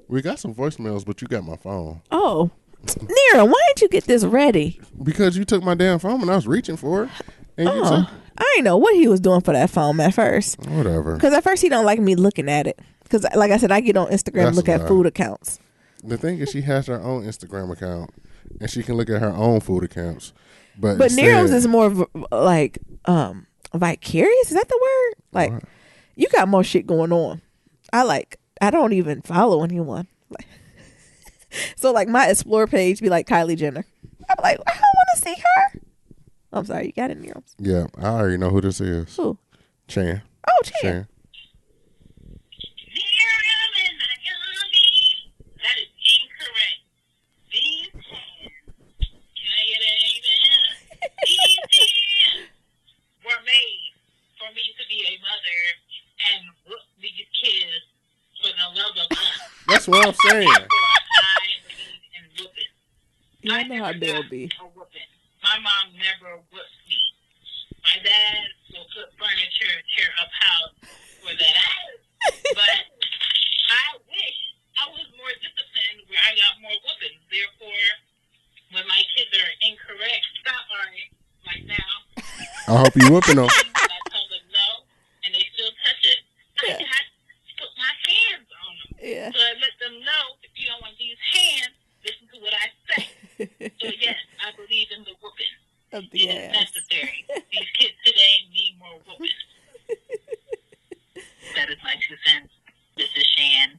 [SPEAKER 1] We got some voicemails, but you got my phone.
[SPEAKER 2] Oh, Nira, why didn't you get this ready?
[SPEAKER 1] Because you took my damn phone and I was reaching for it. And you took.
[SPEAKER 2] I didn't know what he was doing for that phone at first.
[SPEAKER 1] Whatever.
[SPEAKER 2] Because at first he don't like me looking at it. Because like I said, I get on Instagram and look at food accounts.
[SPEAKER 1] The thing is, she has her own Instagram account and she can look at her own food accounts. But
[SPEAKER 2] Nero's is more like vicarious. Is that the word? Like, what? You got more shit going on. I don't even follow anyone. Like, so like my explore page be like Kylie Jenner. I'm like, I don't want to see her. I'm sorry, you got it, Nero.
[SPEAKER 1] Yeah, I already know who this is.
[SPEAKER 2] Who?
[SPEAKER 1] Chan.
[SPEAKER 2] Oh, Chan.
[SPEAKER 3] That is incorrect. These hands, can I get an amen? These hands were made for me to be a mother and whoop these kids for the love of God.
[SPEAKER 1] That's what I'm saying.
[SPEAKER 3] I believe in whooping.
[SPEAKER 2] I know how they'll be.
[SPEAKER 3] My mom never whooped me. My dad will put furniture, tear up house for that. But I wish I was more disciplined where I got more whoopings. Therefore, when my kids are incorrect, stop arguing like now.
[SPEAKER 1] I hope you whooping them.
[SPEAKER 3] I tell them no, and they still touch it. I got to put my hands on them.
[SPEAKER 2] Yeah.
[SPEAKER 3] So I let them know, if you don't want these hands, listen to what I say. So yes, I believe in the whooping. It is necessary. These kids today need more whooping. That is my 2 cents. This is Shan.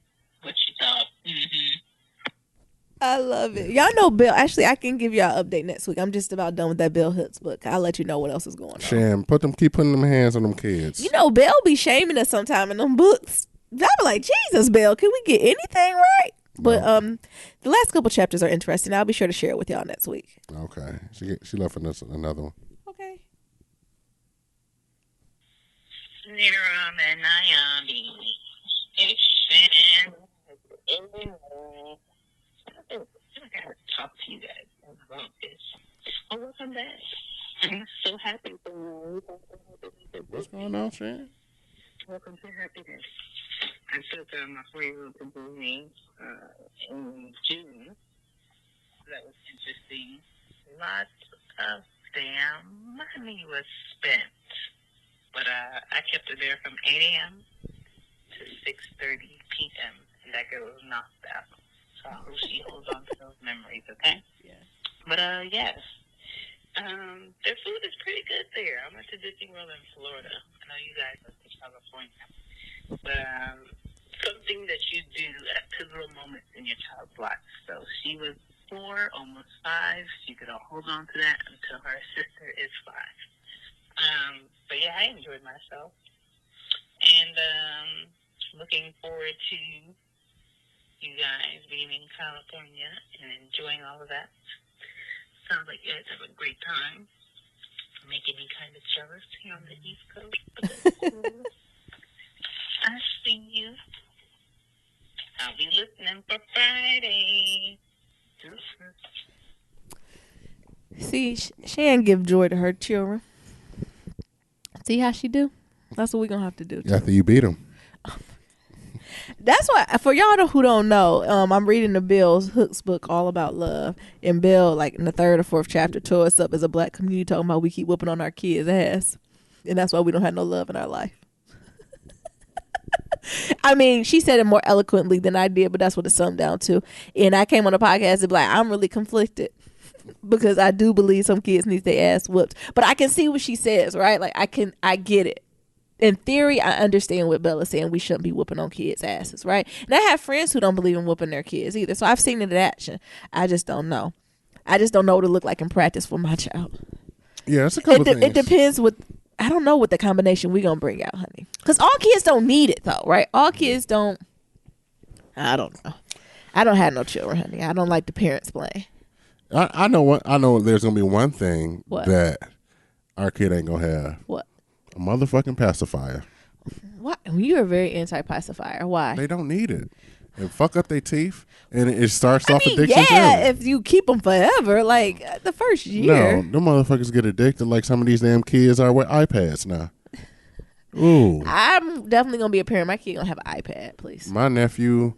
[SPEAKER 2] I love it. Y'all know Bill. Actually, I can give y'all an update next week. I'm just about done with that Bill Hooks book. I'll let you know what else is going on.
[SPEAKER 1] Shan, keep putting them hands on them kids.
[SPEAKER 2] You know, Bill be shaming us sometime in them books. I be like, Jesus, Bill, can we get anything right? But the last couple chapters are interesting. I'll be sure to share it with y'all next week.
[SPEAKER 1] Okay. She left us another one.
[SPEAKER 2] Okay.
[SPEAKER 3] Niram and Naomi. It's Shan. I gotta talk to you guys about this. Oh, welcome back. I'm so happy for you.
[SPEAKER 1] What's going on, Shan?
[SPEAKER 3] Welcome to happiness. I took my 4-year-old to Disney in June. That was interesting. Lots of damn money was spent. But I kept her there from 8 a.m. to 6:30 p.m. And that girl was knocked out. So I hope she holds on to those memories, okay?
[SPEAKER 2] Yeah.
[SPEAKER 3] But yes. Their food is pretty good there. I went to Disney World in Florida. I know you guys are from California. But something that you do at pivotal moments in your child's life. So she was 4, almost 5. She could hold on to that until her sister is 5. But yeah, I enjoyed myself. And looking forward to you guys being in California and enjoying all of that. Sounds like you guys have a great time. Making me kind of jealous here on the East Coast. But that's cool. I see you. I'll be listening for Friday.
[SPEAKER 2] See, Shan give joy to her children. See how she do? That's what we're going to have to do.
[SPEAKER 1] After you beat them.
[SPEAKER 2] That's why, for y'all who don't know, I'm reading the Bill Hooks book all about love. And Bill, like in the 3rd or 4th chapter, tore us up as a black community talking about we keep whooping on our kids' ass. And that's why we don't have no love in our life. I mean, she said it more eloquently than I did, but that's what it summed down to. And I came on the podcast and be like, I'm really conflicted because I do believe some kids need their ass whooped. But I can see what she says, right? Like I get it. In theory, I understand what Bella's saying. We shouldn't be whooping on kids' asses, right? And I have friends who don't believe in whooping their kids either. So I've seen it in action. I just don't know. I just don't know what it look like in practice for my child.
[SPEAKER 1] Yeah, it's a couple things.
[SPEAKER 2] It depends what. I don't know what the combination we gonna bring out, honey. Because all kids don't need it though, right? All kids don't. I don't know. I don't have no children, honey. I don't like the parents playing.
[SPEAKER 1] I know what. I know there's gonna be one thing
[SPEAKER 2] What?
[SPEAKER 1] that our kid ain't gonna have.
[SPEAKER 2] What?
[SPEAKER 1] A motherfucking pacifier.
[SPEAKER 2] Why? You are very anti-pacifier. Why?
[SPEAKER 1] They don't need it. It fuck up their teeth, and it starts off addiction
[SPEAKER 2] yeah,
[SPEAKER 1] too.
[SPEAKER 2] if you keep them forever, like the first year.
[SPEAKER 1] No, them motherfuckers get addicted like some of these damn kids are with iPads now. Ooh.
[SPEAKER 2] I'm definitely gonna be a parent. My kid gonna have an iPad, please.
[SPEAKER 1] My nephew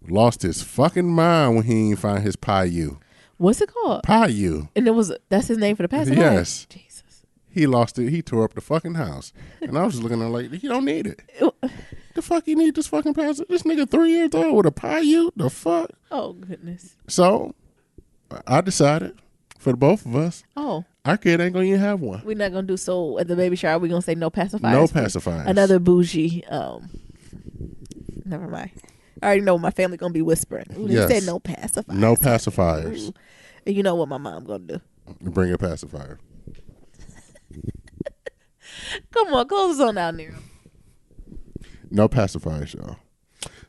[SPEAKER 1] lost his fucking mind when he didn't find his Payu.
[SPEAKER 2] What's it called?
[SPEAKER 1] Payu.
[SPEAKER 2] And that's his name for the pacifier?
[SPEAKER 1] Yes.
[SPEAKER 2] Jesus.
[SPEAKER 1] He lost it. He tore up the fucking house. And I was just looking at him like, you don't need it. The fuck you need this fucking pacifier? This nigga 3 years old with a Payu? The fuck?
[SPEAKER 2] Oh, goodness.
[SPEAKER 1] So, I decided for the both of us,
[SPEAKER 2] Oh.
[SPEAKER 1] our kid ain't gonna even have one.
[SPEAKER 2] We're not gonna do so at the baby shower. We're gonna say no pacifiers.
[SPEAKER 1] No pacifiers.
[SPEAKER 2] Another bougie. Never mind. I already know what my family gonna be whispering. Ooh, they
[SPEAKER 1] Yes.
[SPEAKER 2] said no pacifiers.
[SPEAKER 1] No pacifiers.
[SPEAKER 2] Ooh. And you know what my mom gonna do?
[SPEAKER 1] Bring a pacifier.
[SPEAKER 2] Come on, close us on out, Nero.
[SPEAKER 1] No pacifiers, y'all.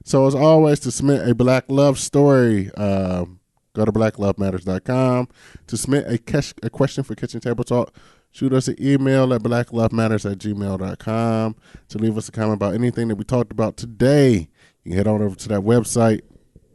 [SPEAKER 1] So as always, to submit a Black Love story, go to blacklovematters.com. To submit a question for Kitchen Table Talk, shoot us an email at blacklovematters@gmail.com. To leave us a comment about anything that we talked about today, you can head on over to that website,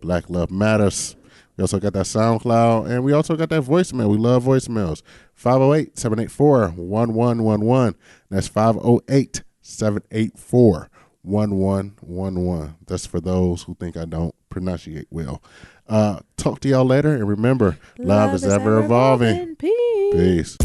[SPEAKER 1] Black Love Matters. We also got that SoundCloud, and we also got that voicemail. We love voicemails. 508-784-1111. That's 508-784-1111. That's for those who think I don't pronunciate well. Talk to y'all later, and remember, love is ever evolving.
[SPEAKER 2] Peace.
[SPEAKER 1] Peace.